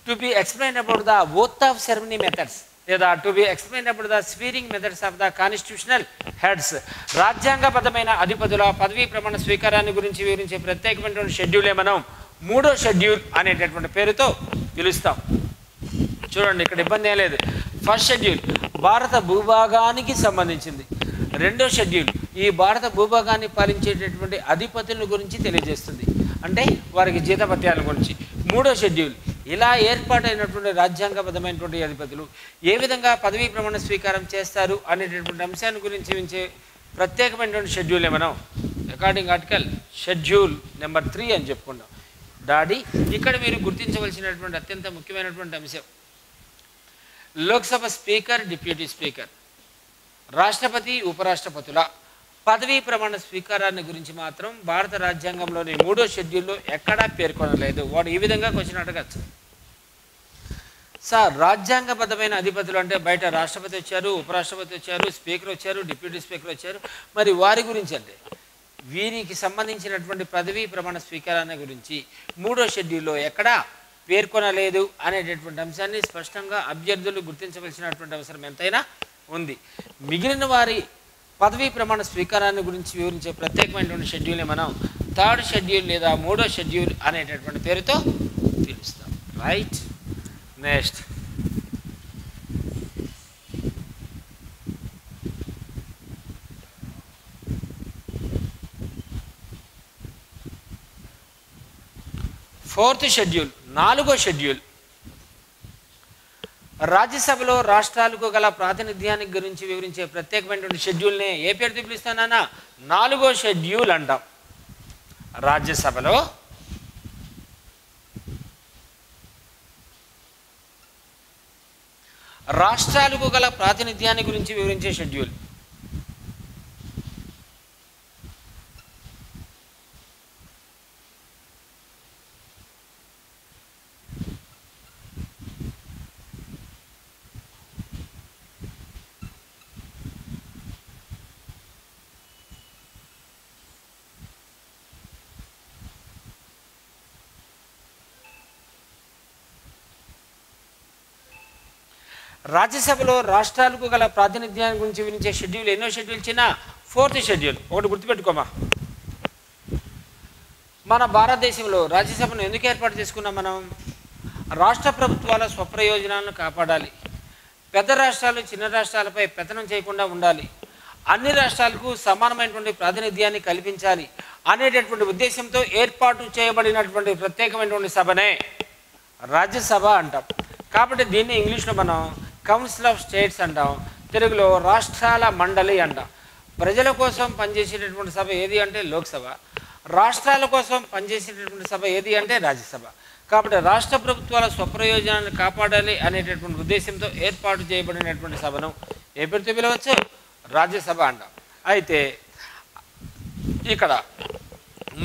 to be explained about the oath of ceremony methods లేదా to be explain about the swearing methods of the constitutional heads. రాజ్యాంగబద్ధమైన అధిపతుల పదవీ ప్రమాణ స్వీకారాన్ని గురించి వివరించే ప్రత్యేకమైనటువంటి షెడ్యూలే మనం మూడో షెడ్యూల్ అనేటటువంటి పేరుతో పిలుస్తాం. చూడండి, ఇక్కడ ఇబ్బంది ఏం లేదు. ఫస్ట్ షెడ్యూల్ భారత భూభాగానికి సంబంధించింది. రెండో షెడ్యూల్ ఈ భారత భూభాగాన్ని పాలించేటటువంటి అధిపతుల గురించి తెలియజేస్తుంది, అంటే వారికి జీతభత్యాల గురించి. మూడో షెడ్యూల్ ఇలా ఏర్పాటైనటువంటి రాజ్యాంగబద్ధమైనటువంటి అధిపతులు ఏ విధంగా పదవీ ప్రమాణ స్వీకారం చేస్తారు అనేటటువంటి అంశాన్ని గురించి వించే ప్రత్యేకమైనటువంటి షెడ్యూలే మనం అకార్డింగ్ ఆర్టికల్ షెడ్యూల్ నెంబర్ 3 అని చెప్పుకున్నాం. డాడీ, ఇక్కడ మీరు గుర్తించవలసినటువంటి అత్యంత ముఖ్యమైనటువంటి అంశం, లోక్సభ స్పీకర్, డిప్యూటీ స్పీకర్, రాష్ట్రపతి, ఉపరాష్ట్రపతుల పదవీ ప్రమాణ స్వీకారాన్ని గురించి మాత్రం భారత రాజ్యాంగంలోని మూడో షెడ్యూల్లో ఎక్కడా పేర్కొనలేదు. వాడు ఈ విధంగా క్వశ్చన్ అడగచ్చు, సార్ రాజ్యాంగబద్ధమైన అధిపతులు అంటే బయట రాష్ట్రపతి వచ్చారు, ఉపరాష్ట్రపతి వచ్చారు, స్పీకర్ వచ్చారు, డిప్యూటీ స్పీకర్ వచ్చారు, మరి వారి గురించి అంటే వీరికి సంబంధించినటువంటి పదవీ ప్రమాణ స్వీకారాన్ని గురించి మూడో షెడ్యూల్లో ఎక్కడా పేర్కొనలేదు అనేటటువంటి అంశాన్ని స్పష్టంగా అభ్యర్థులు గుర్తించవలసినటువంటి అవసరం ఎంతైనా ఉంది. మిగిలిన వారి పదవీ ప్రమాణ స్వీకారాన్ని గురించి వివరించే ప్రత్యేకమైనటువంటి షెడ్యూల్ని మనం థర్డ్ షెడ్యూల్ లేదా మూడో షెడ్యూల్ అనేటటువంటి పేరుతో పిలుస్తాం. రైట్, నెక్స్ట్ ఫోర్త్ షెడ్యూల్, నాలుగో షెడ్యూల్ రాజ్యసభలో రాష్ట్రాలకు గల ప్రాతినిధ్యానికి గురించి వివరించే ప్రత్యేకమైనటువంటి షెడ్యూల్ని ఏ పేరుతో పిలుస్తానన్నా నాలుగో షెడ్యూల్ అంటాం. రాజ్యసభలో రాష్ట్రాలకు గల ప్రాతినిధ్యాన్ని గురించి వివరించే షెడ్యూల్. రాజ్యసభలో రాష్ట్రాలకు గల ప్రాతినిధ్యాన్ని గురించి వివరించే షెడ్యూల్ ఎన్నో షెడ్యూల్ చిన్న ఫోర్త్ షెడ్యూల్. ఒకటి గుర్తుపెట్టుకోమా, మన భారతదేశంలో రాజ్యసభను ఎందుకు ఏర్పాటు చేసుకున్నాం మనం? రాష్ట్ర ప్రభుత్వాల స్వప్రయోజనాలను కాపాడాలి, పెద్ద రాష్ట్రాలు చిన్న రాష్ట్రాలపై పెత్తనం చేయకుండా ఉండాలి, అన్ని రాష్ట్రాలకు సమానమైనటువంటి ప్రాతినిధ్యాన్ని కల్పించాలి అనేటటువంటి ఉద్దేశంతో ఏర్పాటు చేయబడినటువంటి ప్రత్యేకమైనటువంటి సభనే రాజ్యసభ అంటాం. కాబట్టి దీన్ని ఇంగ్లీష్లో మనం కౌన్సిల్ ఆఫ్ స్టేట్స్ అంటాం, తెలుగులో రాష్ట్రాల మండలి అంటాం. ప్రజల కోసం పనిచేసేటటువంటి సభ ఏది అంటే లోక్సభ, రాష్ట్రాల కోసం పనిచేసేటటువంటి సభ ఏది అంటే రాజ్యసభ. కాబట్టి రాష్ట్ర ప్రభుత్వాల స్వప్రయోజనాన్ని కాపాడాలి అనేటటువంటి ఉద్దేశంతో ఏర్పాటు చేయబడినటువంటి సభను ఏ పేరుతో పిలవచ్చు? రాజ్యసభ అంటాం. అయితే ఇక్కడ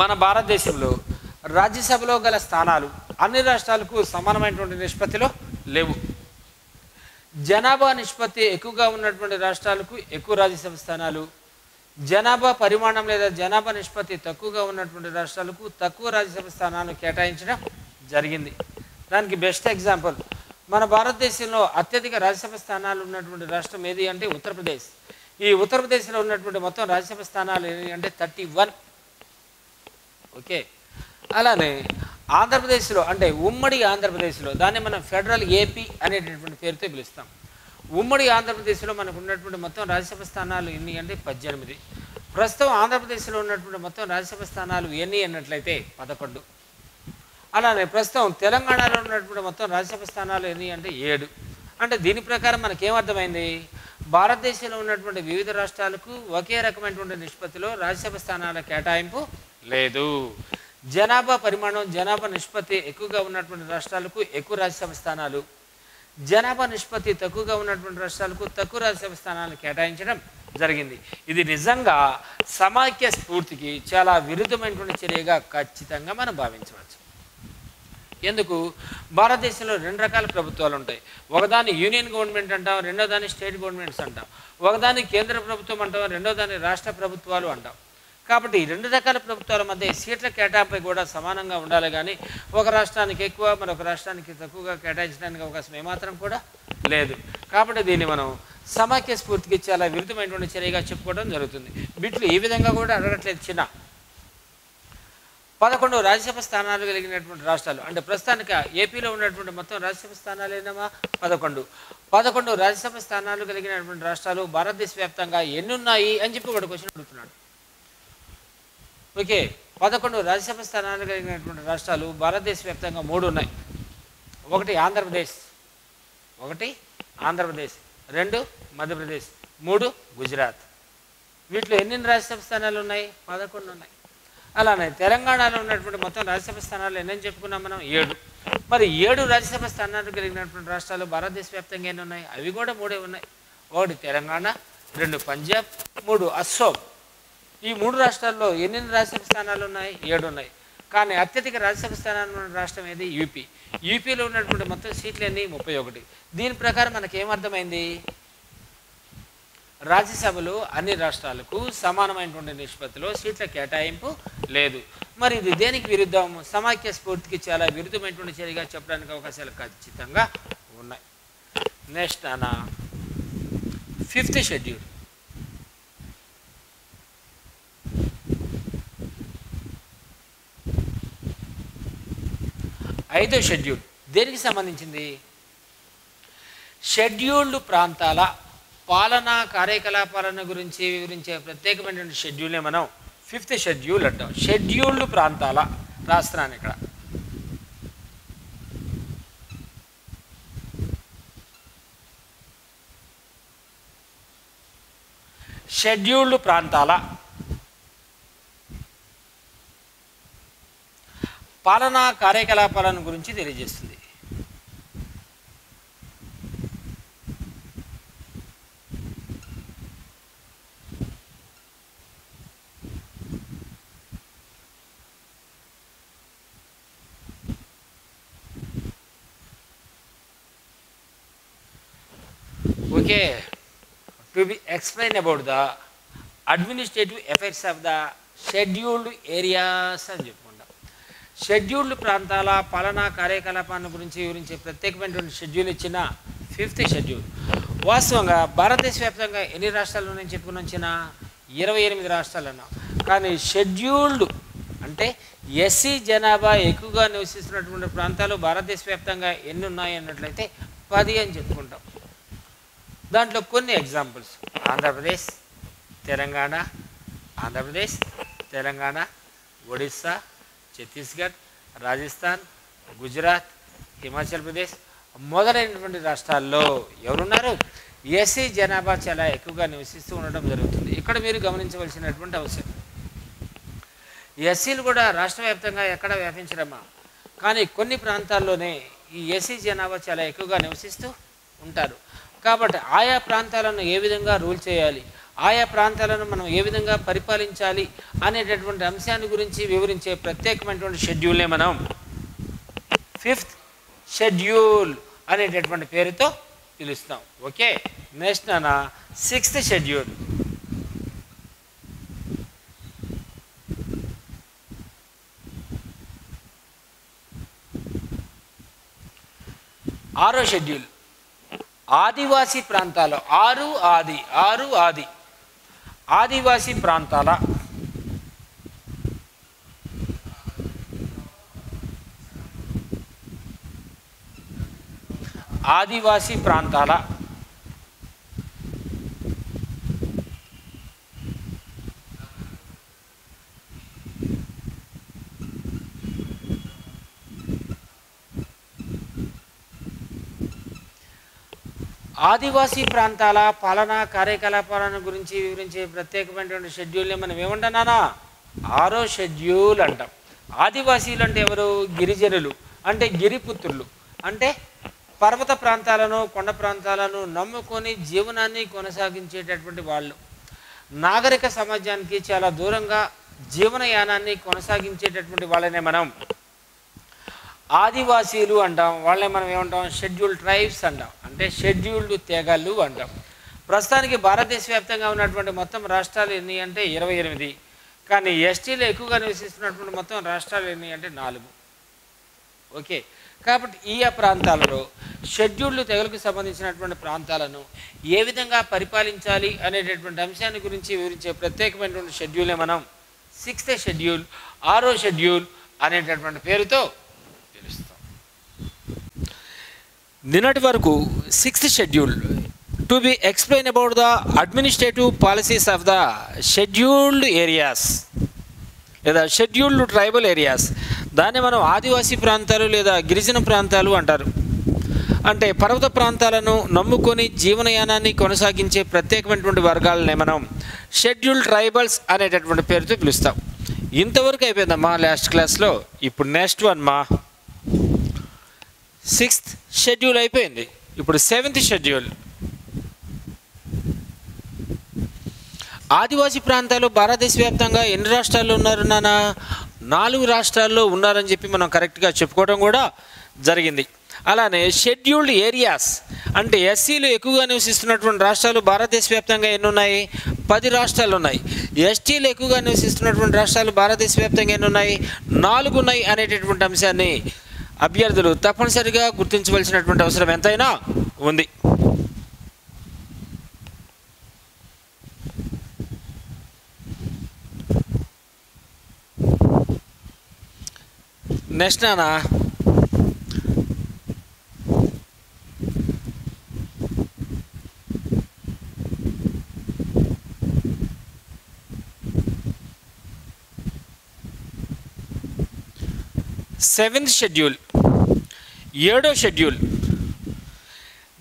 మన భారతదేశంలో రాజ్యసభలో గల స్థానాలు అన్ని రాష్ట్రాలకు సమానమైనటువంటి నిష్పత్తిలో లేవు. జనాభా నిష్పత్తి ఎక్కువగా ఉన్నటువంటి రాష్ట్రాలకు ఎక్కువ రాజ్యసభ స్థానాలు, జనాభా పరిమాణం లేదా జనాభా నిష్పత్తి తక్కువగా ఉన్నటువంటి రాష్ట్రాలకు తక్కువ రాజ్యసభ స్థానాలను కేటాయించడం జరిగింది. దానికి బెస్ట్ ఎగ్జాంపుల్ మన భారతదేశంలో అత్యధిక రాజ్యసభ స్థానాలు ఉన్నటువంటి రాష్ట్రం ఏది అంటే ఉత్తరప్రదేశ్. ఈ ఉత్తరప్రదేశ్లో ఉన్నటువంటి మొత్తం రాజ్యసభ స్థానాలు ఏది అంటే 31. ఓకే, అలానే ఆంధ్రప్రదేశ్లో అంటే ఉమ్మడి ఆంధ్రప్రదేశ్లో దాన్ని మనం ఫెడరల్ ఏపీ అనేటటువంటి పేరుతో పిలుస్తాం. ఉమ్మడి ఆంధ్రప్రదేశ్లో మనకు ఉన్నటువంటి మొత్తం రాజ్యసభ స్థానాలు ఎన్ని అంటే 18. ప్రస్తుతం ఆంధ్రప్రదేశ్లో ఉన్నటువంటి మొత్తం రాజ్యసభ స్థానాలు ఎన్ని అన్నట్లయితే 11. అలానే ప్రస్తుతం తెలంగాణలో ఉన్నటువంటి మొత్తం రాజ్యసభ స్థానాలు ఎన్ని అంటే 7. అంటే దీని ప్రకారం మనకేమర్థమైంది, భారతదేశంలో ఉన్నటువంటి వివిధ రాష్ట్రాలకు ఒకే రకమైనటువంటి నిష్పత్తిలో రాజ్యసభ స్థానాల కేటాయింపు లేదు. జనాభా పరిమాణం, జనాభా నిష్పత్తి ఎక్కువగా ఉన్నటువంటి రాష్ట్రాలకు ఎక్కువ రాజ్యసభ స్థానాలు, జనాభా నిష్పత్తి తక్కువగా ఉన్నటువంటి రాష్ట్రాలకు తక్కువ రాజ్యసభ స్థానాలు కేటాయించడం జరిగింది. ఇది నిజంగా సమాఖ్య స్ఫూర్తికి చాలా విరుద్ధమైనటువంటి చర్యగా ఖచ్చితంగా మనం భావించవచ్చు. ఎందుకు, భారతదేశంలో 2 రకాల ప్రభుత్వాలు ఉంటాయి. ఒకదాన్ని యూనియన్ గవర్నమెంట్ అంటాం, రెండో దాన్ని స్టేట్ గవర్నమెంట్స్ అంటాం. ఒకదాన్ని కేంద్ర ప్రభుత్వం అంటాం, రెండో దాన్ని రాష్ట్ర ప్రభుత్వాలు అంటాం. కాబట్టి ఈ 2 రకాల ప్రభుత్వాల మధ్య సీట్ల కేటాయింపు కూడా సమానంగా ఉండాలి, కానీ ఒక రాష్ట్రానికి ఎక్కువ మరొక రాష్ట్రానికి తక్కువగా కేటాయించడానికి అవకాశం ఏమాత్రం కూడా లేదు. కాబట్టి దీన్ని మనం సమాఖ్య స్ఫూర్తికి చాలా విరుద్ధమైనటువంటి చర్యగా చెప్పుకోవడం జరుగుతుంది. బిట్లు ఈ విధంగా కూడా అడగట్లేదు. చిన్న 11 రాజ్యసభ స్థానాలు కలిగినటువంటి రాష్ట్రాలు అంటే ప్రస్తుతానికి ఏపీలో ఉన్నటువంటి మొత్తం రాజ్యసభ స్థానాలు ఏమో 11 రాజ్యసభ స్థానాలు కలిగినటువంటి రాష్ట్రాలు భారతదేశ వ్యాప్తంగా ఎన్ని ఉన్నాయి అని చెప్పి ఒక క్వశ్చన్ అడుగుతున్నాడు. ఓకే, 11 రాజ్యసభ స్థానాలు కలిగినటువంటి రాష్ట్రాలు భారతదేశ వ్యాప్తంగా 3 ఉన్నాయి. ఒకటి ఆంధ్రప్రదేశ్, 2 మధ్యప్రదేశ్, 3 గుజరాత్. వీటిలో ఎన్ని రాజ్యసభ స్థానాలు ఉన్నాయి? 11 ఉన్నాయి. అలానే తెలంగాణలో ఉన్నటువంటి మొత్తం రాజ్యసభ స్థానాలు ఎన్నని చెప్పుకున్నాం మనం? 7. మరి 7 రాజ్యసభ స్థానాలు కలిగినటువంటి రాష్ట్రాలు భారతదేశ వ్యాప్తంగా ఎన్ని ఉన్నాయి? అవి కూడా 3 ఉన్నాయి. 1 తెలంగాణ, 2 పంజాబ్, 3 అస్సోం. ఈ 3 రాష్ట్రాల్లో ఎన్ని రాజ్యసభ స్థానాలు ఉన్నాయి? 7 ఉన్నాయి. కానీ అత్యధిక రాజ్యసభ స్థానాలు ఉన్న రాష్ట్రం ఏది? యూపీ. యూపీలో ఉన్నటువంటి మొత్తం సీట్లు ఎన్ని? 31. దీని ప్రకారం మనకేమర్థమైంది, రాజ్యసభలో అన్ని రాష్ట్రాలకు సమానమైనటువంటి నిష్పత్తిలో సీట్ల కేటాయింపు లేదు. మరి ఇది దేనికి విరుద్ధం? సమాఖ్య స్ఫూర్తికి చాలా విరుద్ధమైనటువంటి చర్యగా చెప్పడానికి అవకాశాలు ఖచ్చితంగా ఉన్నాయి. Next 5th schedule. 5వ షెడ్యూల్ దేనికి సంబంధించింది? షెడ్యూల్డ్ ప్రాంతాల పాలనా కార్యకలాపాలను గురించి వివరించే ప్రత్యేకమైనటువంటి షెడ్యూల్నే మనం 5th షెడ్యూల్ అంటాం. షెడ్యూల్డ్ ప్రాంతాల రాస్తున్నాను ఇక్కడ. షెడ్యూల్డ్ ప్రాంతాల పాలనా కార్యకలాపాలను గురించి తెలియజేస్తుంది. Okay, to be explain about the administrative effects of the scheduled areas అని చెప్పుకుంటాం. షెడ్యూల్డ్ ప్రాంతాల పాలనా కార్యకలాపాల గురించి వివరించే ప్రత్యేకమైనటువంటి షెడ్యూల్ ఇచ్చిన 5th షెడ్యూల్. వాస్తవంగా భారతదేశ వ్యాప్తంగా ఎన్ని రాష్ట్రాలు ఉన్నాయని చెప్పుకుని వచ్చిన 28 రాష్ట్రాలు అన్నాం. కానీ షెడ్యూల్డ్ అంటే ఎస్సీ జనాభా ఎక్కువగా నివసిస్తున్నటువంటి ప్రాంతాలు భారతదేశ వ్యాప్తంగా ఎన్ని ఉన్నాయి అన్నట్లయితే 10 అని చెప్పుకుంటాం. దాంట్లో కొన్ని ఎగ్జాంపుల్స్: ఆంధ్రప్రదేశ్, తెలంగాణ, ఒడిస్సా, ఛత్తీస్గఢ్, రాజస్థాన్, గుజరాత్, హిమాచల్ ప్రదేశ్ మొదలైనటువంటి రాష్ట్రాల్లో ఎవరున్నారు? ఎస్సీ జనాభా చాలా ఎక్కువగా నివసిస్తూ ఉండడం జరుగుతుంది. ఇక్కడ మీరు గమనించవలసినటువంటి అవసరం, ఎస్సీలు కూడా రాష్ట్ర వ్యాప్తంగా ఎక్కడ వ్యాపించడమా, కానీ కొన్ని ప్రాంతాల్లోనే ఈ ఎస్సీ జనాభా చాలా ఎక్కువగా నివసిస్తూ ఉంటారు. కాబట్టి ఆయా ప్రాంతాలను ఏ విధంగా రూల్ చేయాలి, ఆయా ప్రాంతాలను మనం ఏ విధంగా పరిపాలించాలి అనేటటువంటి అంశాన్ని గురించి వివరించే ప్రత్యేకమైనటువంటి షెడ్యూల్నే మనం 5th షెడ్యూల్ అనేటటువంటి పేరుతో పిలుస్తాం. Okay, next 6th schedule. 6వ షెడ్యూల్ ఆదివాసీ ప్రాంతాలు. ఆదివాసీ ప్రాంతాల ఆదివాసీ ప్రాంతాల ఆదివాసీ ప్రాంతాల పాలనా కార్యకలాపాలను గురించి వివరించే ప్రత్యేకమైనటువంటి షెడ్యూల్ని మనం ఏమంటున్నానా 6వ షెడ్యూల్ అంటాం. ఆదివాసీలు అంటే ఎవరు? గిరిజనులు, అంటే గిరిపుత్రులు, అంటే పర్వత ప్రాంతాలను కొండ ప్రాంతాలను నమ్ముకొని జీవనాన్ని కొనసాగించేటటువంటి వాళ్ళు, నాగరిక సమాజానికి చాలా దూరంగా జీవనయానాన్ని కొనసాగించేటటువంటి వాళ్ళనే మనం ఆదివాసీలు అంటాం. వాళ్ళని మనం ఏమంటాం? షెడ్యూల్డ్ ట్రైబ్స్ అంటాం, అంటే షెడ్యూల్డ్ తెగలు అంటాం. ప్రస్తుతానికి భారతదేశ వ్యాప్తంగా ఉన్నటువంటి మొత్తం రాష్ట్రాలు ఎన్ని అంటే 28. కానీ ఎస్టీలు ఎక్కువగా నివసిస్తున్నటువంటి మొత్తం రాష్ట్రాలు ఎన్ని అంటే 4. ఓకే, కాబట్టి ఈ ప్రాంతాలలో షెడ్యూల్డ్ తెగలకు సంబంధించినటువంటి ప్రాంతాలను ఏ విధంగా పరిపాలించాలి అనేటటువంటి అంశాన్ని గురించి వివరించే ప్రత్యేకమైనటువంటి షెడ్యూల్ని మనం 6th షెడ్యూల్, 6వ షెడ్యూల్ అనేటటువంటి పేరుతో పిలుస్తాం. నిన్నటి వరకు 6th schedule to be explain about the administrative policies of the scheduled areas లేదా షెడ్యూల్డ్ ట్రైబల్ ఏరియాస్. దాన్ని మనం ఆదివాసీ ప్రాంతాలు లేదా గిరిజన ప్రాంతాలు అంటారు. అంటే పర్వత ప్రాంతాలను నమ్ముకొని జీవనయానాన్ని కొనసాగించే ప్రత్యేకమైనటువంటి వర్గాలనే మనం షెడ్యూల్డ్ ట్రైబల్స్ అనేటటువంటి పేరుతో పిలుస్తాం. ఇంతవరకు అయిపోయిందమ్మా లాస్ట్ క్లాస్లో. ఇప్పుడు నెక్స్ట్ వన్ మా 6th షెడ్యూల్ అయిపోయింది. ఇప్పుడు 7th షెడ్యూల్. ఆదివాసీ ప్రాంతాలు భారతదేశ వ్యాప్తంగా ఎన్ని రాష్ట్రాల్లో ఉన్నారు నాన్న? 4 రాష్ట్రాల్లో ఉన్నారని చెప్పి మనం కరెక్ట్గా చెప్పుకోవడం కూడా జరిగింది. అలానే షెడ్యూల్డ్ ఏరియాస్ అంటే ఎస్సీలు ఎక్కువగా నివసిస్తున్నటువంటి రాష్ట్రాలు భారతదేశ వ్యాప్తంగా ఎన్ని ఉన్నాయి? 10 రాష్ట్రాలు ఉన్నాయి. ఎస్టీలు ఎక్కువగా నివసిస్తున్నటువంటి రాష్ట్రాలు భారతదేశ వ్యాప్తంగా ఎన్ని ఉన్నాయి? 4 ఉన్నాయి అనేటటువంటి అంశాన్ని అభ్యర్థులు తప్పనిసరిగా గుర్తించవలసినటువంటి అవసరం ఎంతైనా ఉంది. నెక్స్ట్ నాన్న 7th షెడ్యూల్, 7వ schedule.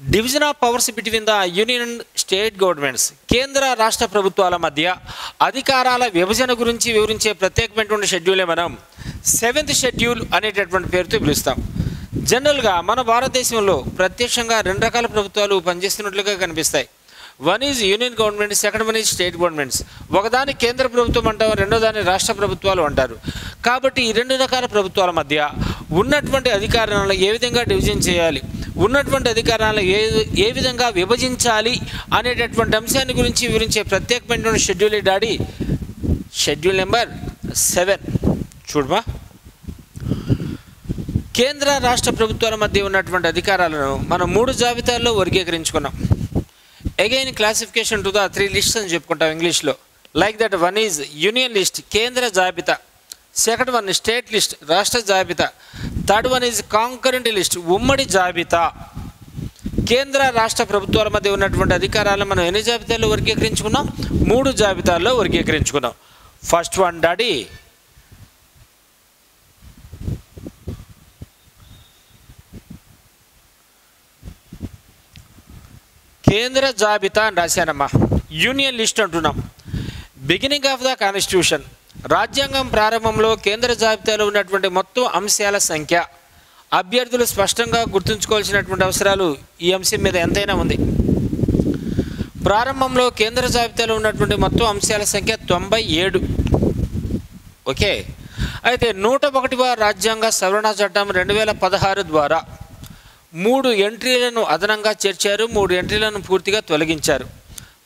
Division of powers between the union and state governments. కేంద్ర రాష్ట్ర ప్రభుత్వాల మధ్య అధికారాల విభజన గురించి వివరించే ప్రత్యేకమైనటువంటి షెడ్యూలే మనం 7th షెడ్యూల్ అనేటటువంటి పేరుతో పిలుస్తాం. జనరల్గా మన భారతదేశంలో ప్రత్యక్షంగా 2 రకాల ప్రభుత్వాలు పనిచేస్తున్నట్లుగా కనిపిస్తాయి. One is union government, second one is state governments. ఒకదాని కేంద్ర ప్రభుత్వం అంటారు, రెండో దాన్ని రాష్ట్ర ప్రభుత్వాలు అంటారు. కాబట్టి ఈ 2 రకాల ప్రభుత్వాల మధ్య ఉన్నటువంటి అధికారాలను ఏ విధంగా డివిజన్ చేయాలి, ఉన్నటువంటి అధికారాలను ఏ విధంగా విభజించాలి అనేటటువంటి అంశాన్ని గురించి వివరించే ప్రత్యేకమైనటువంటి షెడ్యూల్ డాడీ షెడ్యూల్ నెంబర్ 7. చూడమా, కేంద్ర రాష్ట్ర ప్రభుత్వాల మధ్య ఉన్నటువంటి అధికారాలను మనం 3 జాబితాల్లో వర్గీకరించుకున్నాం. Again classification to the 3 lists అని చెప్పుకుంటాం ఇంగ్లీష్లో. Like that one is union list, కేంద్ర జాబితా. సెకండ్ వన్ స్టేట్ లిస్ట్, రాష్ట్ర జాబితా. Third one is concurrent list, ఉమ్మడి జాబితా. కేంద్ర రాష్ట్ర ప్రభుత్వాల మధ్య ఉన్నటువంటి అధికారాలను మనం ఎన్ని జాబితాల్లో వర్గీకరించుకున్నాం? 3 జాబితాల్లో వర్గీకరించుకున్నాం. ఫస్ట్ వన్ డాడీ కేంద్ర జాబితా అని రాశానమ్మా. యూనియన్ లిస్ట్ అంటున్నాం. బిగినింగ్ ఆఫ్ ద కాన్స్టిట్యూషన్, రాజ్యాంగం ప్రారంభంలో కేంద్ర జాబితాలో ఉన్నటువంటి మొత్తం అంశాల సంఖ్య. అభ్యర్థులు స్పష్టంగా గుర్తుంచుకోవాల్సినటువంటి అవసరాలు ఈ అంశం మీద ఎంతైనా ఉంది. ప్రారంభంలో కేంద్ర జాబితాలో ఉన్నటువంటి మొత్తం అంశాల సంఖ్య 97. ఓకే, అయితే 101వ రాజ్యాంగ సవరణ చట్టం 2016 ద్వారా 3 ఎంట్రీలను అదనంగా చేర్చారు, 3 ఎంట్రీలను పూర్తిగా తొలగించారు.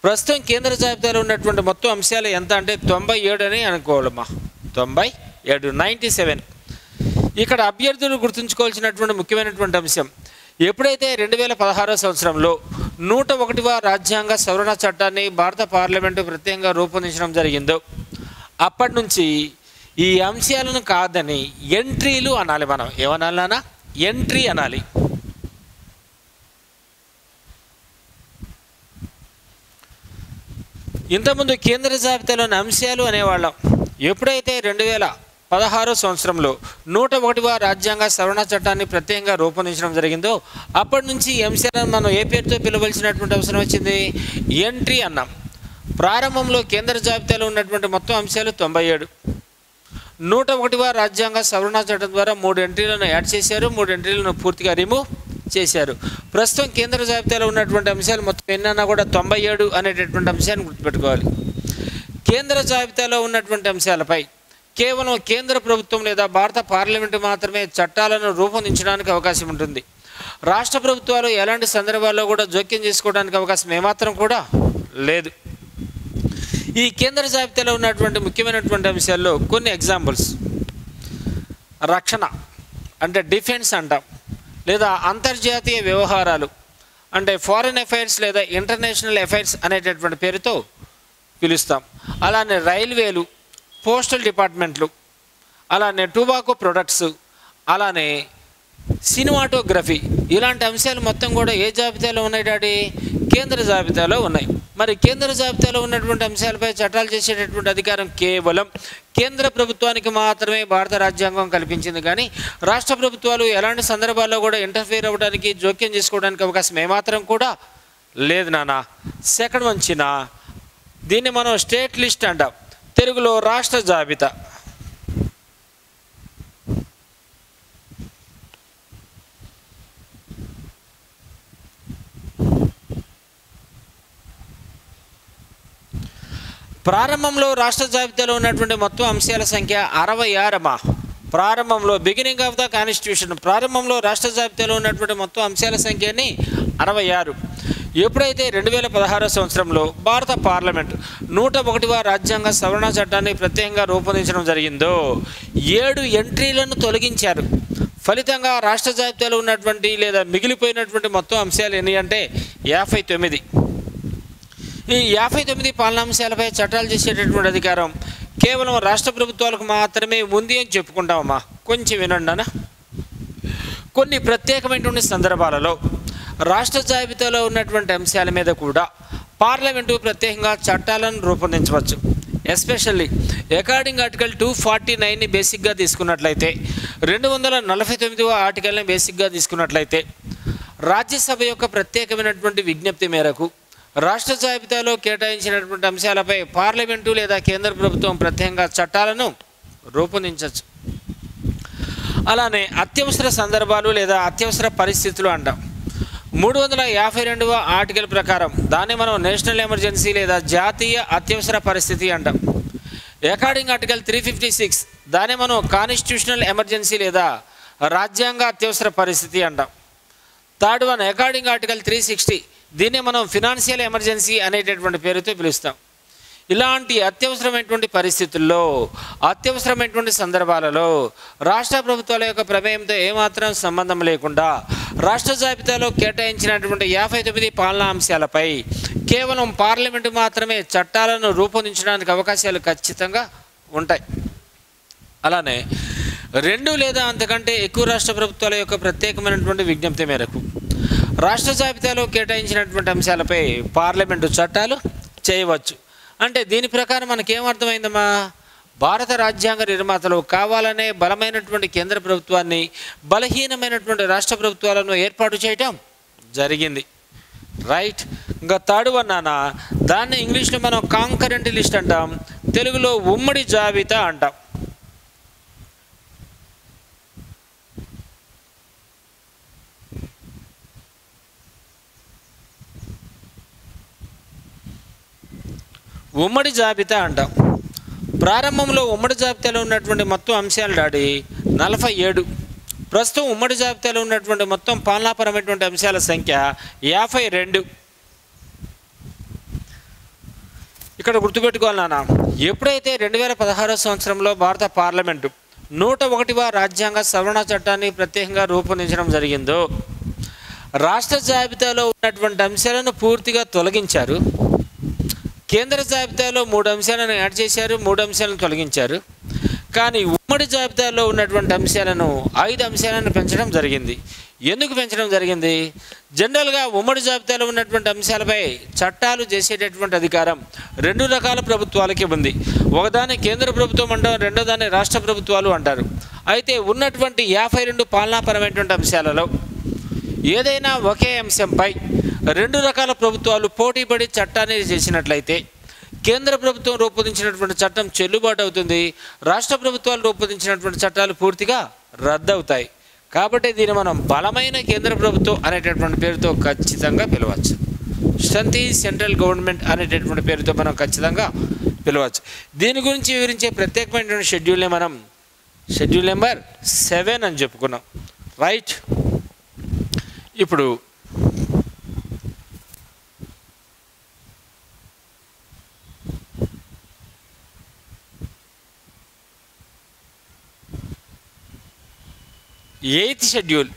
ప్రస్తుతం కేంద్ర జాబితాలో ఉన్నటువంటి మొత్తం అంశాలు ఎంత అంటే 97 అని అనుకోవాలమ్మా. 97. ఇక్కడ అభ్యర్థులు గుర్తుంచుకోవాల్సినటువంటి ముఖ్యమైనటువంటి అంశం, ఎప్పుడైతే 2016 సంవత్సరంలో 101వ రాజ్యాంగ సవరణ చట్టాన్ని భారత పార్లమెంటు ప్రత్యేకంగా రూపొందించడం జరిగిందో అప్పటి నుంచి ఈ అంశాలను కాదని ఎంట్రీలు అనాలి. మనం ఏమనాలన్నా ఎంట్రీ అనాలి. ఇంతకుముందు కేంద్ర జాబితాలోని అంశాలు అనేవాళ్ళం. ఎప్పుడైతే 2016 సంవత్సరంలో 101వ రాజ్యాంగ సవరణ చట్టాన్ని ప్రత్యేకంగా రూపొందించడం జరిగిందో అప్పటి నుంచి ఈ అంశాలను మనం ఏ పేరుతో పిలవలసినటువంటి అవసరం వచ్చింది? ఎంట్రీ అన్నాం. ప్రారంభంలో కేంద్ర జాబితాలో ఉన్నటువంటి మొత్తం అంశాలు 97. 101వ రాజ్యాంగ సవరణ చట్టం ద్వారా 3 ఎంట్రీలను యాడ్ చేశారు, 3 ఎంట్రీలను పూర్తిగా రిమూవ్ చేశారు. ప్రస్తుతం కేంద్ర జాబితాలో ఉన్నటువంటి అంశాలు మొత్తం ఎన్నన్నా కూడా 97 అనేటటువంటి అంశాన్ని గుర్తుపెట్టుకోవాలి. కేంద్ర జాబితాలో ఉన్నటువంటి అంశాలపై కేవలం కేంద్ర ప్రభుత్వం లేదా భారత పార్లమెంటు మాత్రమే చట్టాలను రూపొందించడానికి అవకాశం ఉంటుంది. రాష్ట్ర ప్రభుత్వాలు ఎలాంటి సందర్భాల్లో కూడా జోక్యం చేసుకోవడానికి అవకాశం ఏమాత్రం కూడా లేదు. ఈ కేంద్ర జాబితాలో ఉన్నటువంటి ముఖ్యమైనటువంటి అంశాల్లో కొన్ని ఎగ్జాంపుల్స్: రక్షణ అంటే డిఫెన్స్ అంటాం, లేదా అంతర్జాతీయ వ్యవహారాలు అంటే ఫారిన్ అఫైర్స్ లేదా ఇంటర్నేషనల్ అఫైర్స్ అనేటటువంటి పేరుతో పిలుస్తాం. అలానే రైల్వేలు, పోస్టల్ డిపార్ట్మెంట్లు, అలానే టొబాకో ప్రొడక్ట్స్, అలానే సినిమాటోగ్రఫీ, ఇలాంటి అంశాలు మొత్తం కూడా ఏ జాబితాలో ఉన్నాయి డాడీ? కేంద్ర జాబితాలో ఉన్నాయి. మరి కేంద్ర జాబితాలో ఉన్నటువంటి అంశాలపై చట్టాలు చేసేటటువంటి అధికారం కేవలం కేంద్ర ప్రభుత్వానికి మాత్రమే భారత రాజ్యాంగం కల్పించింది. కానీ రాష్ట్ర ప్రభుత్వాలు ఎలాంటి సందర్భాల్లో కూడా ఇంటర్ఫియర్ అవ్వడానికి, జోక్యం చేసుకోవడానికి అవకాశం ఏమాత్రం కూడా లేదు నాన్న. సెకండ్ వచ్చిన దీన్ని మనం స్టేట్ లిస్ట్ అంటాం, తెలుగులో రాష్ట్ర జాబితా. ప్రారంభంలో రాష్ట్ర జాబితాలో ఉన్నటువంటి మొత్తం అంశాల సంఖ్య 66. ప్రారంభంలో బిగినింగ్ ఆఫ్ ద కాన్స్టిట్యూషన్ ప్రారంభంలో రాష్ట్ర జాబితాలో ఉన్నటువంటి మొత్తం అంశాల సంఖ్యని 66. ఎప్పుడైతే 2016 సంవత్సరంలో భారత పార్లమెంట్ 101వ రాజ్యాంగ సవరణ చట్టాన్ని ప్రత్యేకంగా రూపొందించడం జరిగిందో 7 ఎంట్రీలను తొలగించారు. ఫలితంగా రాష్ట్ర జాబితాలో ఉన్నటువంటి లేదా మిగిలిపోయినటువంటి మొత్తం అంశాలు ఎన్ని అంటే 59. ఈ 59 పాలనాంశాలపై చట్టాలు చేసేటటువంటి అధికారం కేవలం రాష్ట్ర ప్రభుత్వాలకు మాత్రమే ఉంది అని చెప్పుకుంటామమ్మా. కొంచెం వినండి అన్న. కొన్ని ప్రత్యేకమైనటువంటి సందర్భాలలో రాష్ట్ర జాబితాలో ఉన్నటువంటి అంశాల మీద కూడా పార్లమెంటు ప్రత్యేకంగా చట్టాలను రూపొందించవచ్చు. ఎస్పెషల్లీ అకార్డింగ్ ఆర్టికల్ 249ని బేసిక్గా తీసుకున్నట్లయితే, 249వ ఆర్టికల్ని బేసిక్గా తీసుకున్నట్లయితే, రాజ్యసభ యొక్క ప్రత్యేకమైనటువంటి విజ్ఞప్తి మేరకు రాష్ట్ర జాబితాలో కేటాయించినటువంటి అంశాలపై పార్లమెంటు లేదా కేంద్ర ప్రభుత్వం ప్రత్యేకంగా చట్టాలను రూపొందించవచ్చు. అలానే అత్యవసర సందర్భాలు లేదా అత్యవసర పరిస్థితులు అంటాం. 352వ ఆర్టికల్ ప్రకారం దాన్ని మనం నేషనల్ ఎమర్జెన్సీ లేదా జాతీయ అత్యవసర పరిస్థితి అంటాం. అకార్డింగ్ ఆర్టికల్ 356 దాన్ని మనం కాన్స్టిట్యూషనల్ ఎమర్జెన్సీ లేదా రాజ్యాంగ అత్యవసర పరిస్థితి అంటాం. థర్డ్ వన్ అకార్డింగ్ ఆర్టికల్ 360 దీన్ని మనం ఫినాన్షియల్ ఎమర్జెన్సీ అనేటటువంటి పేరుతో పిలుస్తాం. ఇలాంటి అత్యవసరమైనటువంటి పరిస్థితుల్లో, అత్యవసరమైనటువంటి సందర్భాలలో రాష్ట్ర ప్రభుత్వాల యొక్క ప్రమేయంతో ఏమాత్రం సంబంధం లేకుండా రాష్ట్ర జాబితాలో కేటాయించినటువంటి 59 పాలనా అంశాలపై కేవలం పార్లమెంటు మాత్రమే చట్టాలను రూపొందించడానికి అవకాశాలు ఖచ్చితంగా ఉంటాయి. అలానే 2 లేదా అంతకంటే ఎక్కువ రాష్ట్ర ప్రభుత్వాల యొక్క ప్రత్యేకమైనటువంటి విజ్ఞప్తి మేరకు రాష్ట్ర జాబితాలో కేటాయించినటువంటి అంశాలపై పార్లమెంటు చట్టాలు చేయవచ్చు. అంటే దీని ప్రకారం మనకేమర్థమైందమ్మా? భారత రాజ్యాంగ నిర్మాతలు కావాలనే బలమైనటువంటి కేంద్ర ప్రభుత్వాన్ని, బలహీనమైనటువంటి రాష్ట్ర ప్రభుత్వాలను ఏర్పాటు చేయటం జరిగింది. రైట్. ఇంకా థర్డ్ వన్ నాన్న, దాన్ని ఇంగ్లీష్లో మనం కాంకరెంట్ లిస్ట్ అంటాం, తెలుగులో ఉమ్మడి జాబితా అంటాం. ఉమ్మడి జాబితా అంటాం. ప్రారంభంలో ఉమ్మడి జాబితాలో ఉన్నటువంటి మొత్తం అంశాలు డాడీ 47. ప్రస్తుతం ఉమ్మడి జాబితాలో ఉన్నటువంటి మొత్తం పాలనాపరమైనటువంటి అంశాల సంఖ్య 52. ఇక్కడ గుర్తుపెట్టుకోవాలి నాన్న, ఎప్పుడైతే 2016 సంవత్సరంలో భారత పార్లమెంటు 101వ రాజ్యాంగ సవరణ చట్టాన్ని ప్రత్యేకంగా రూపొందించడం జరిగిందో రాష్ట్ర జాబితాలో ఉన్నటువంటి అంశాలను పూర్తిగా తొలగించారు. కేంద్ర జాబితాలో 3 అంశాలను యాడ్ చేశారు, 3 అంశాలను తొలగించారు. కానీ ఉమ్మడి జాబితాలో ఉన్నటువంటి అంశాలను 5 అంశాలను పెంచడం జరిగింది. ఎందుకు పెంచడం జరిగింది? జనరల్గా ఉమ్మడి జాబితాలో ఉన్నటువంటి అంశాలపై చట్టాలు చేసేటటువంటి అధికారం 2 రకాల ప్రభుత్వాలకి ఉంది. ఒకదాన్ని కేంద్ర ప్రభుత్వం అంటారు, రెండో దాన్ని రాష్ట్ర ప్రభుత్వాలు అంటారు. అయితే ఉన్నటువంటి 52 పాలనాపరమైనటువంటి అంశాలలో ఏదైనా ఒకే అంశంపై 2 రకాల ప్రభుత్వాలు పోటీపడి చట్టాన్ని చేసినట్లయితే కేంద్ర ప్రభుత్వం రూపొందించినటువంటి చట్టం చెల్లుబాటు అవుతుంది, రాష్ట్ర ప్రభుత్వాలు రూపొందించినటువంటి చట్టాలు పూర్తిగా రద్దవుతాయి. కాబట్టి దీన్ని మనం బలమైన కేంద్ర ప్రభుత్వం అనేటటువంటి పేరుతో ఖచ్చితంగా పిలవచ్చు. స్ట్రెంత్ ఈజ్ సెంట్రల్ గవర్నమెంట్ అనేటటువంటి పేరుతో మనం ఖచ్చితంగా పిలవచ్చు. దీని గురించి వివరించే ప్రత్యేకమైనటువంటి షెడ్యూల్ని మనం షెడ్యూల్ నెంబర్ 7 అని చెప్పుకున్నాం, రైట్? ఇప్పుడు ఎయిత్ షెడ్యూల్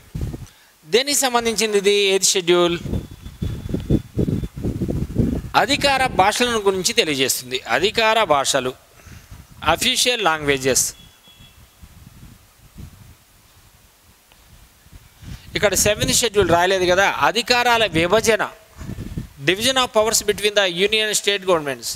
దేనికి సంబంధించింది? ఇది ఎయిత్ షెడ్యూల్ అధికార భాషలను గురించి తెలియజేస్తుంది. అధికార భాషలు, అఫీషియల్ లాంగ్వేజెస్. ఇక్కడ 7th షెడ్యూల్ రాయలేదు కదా, అధికారాల విభజన, division of powers between the union state governments.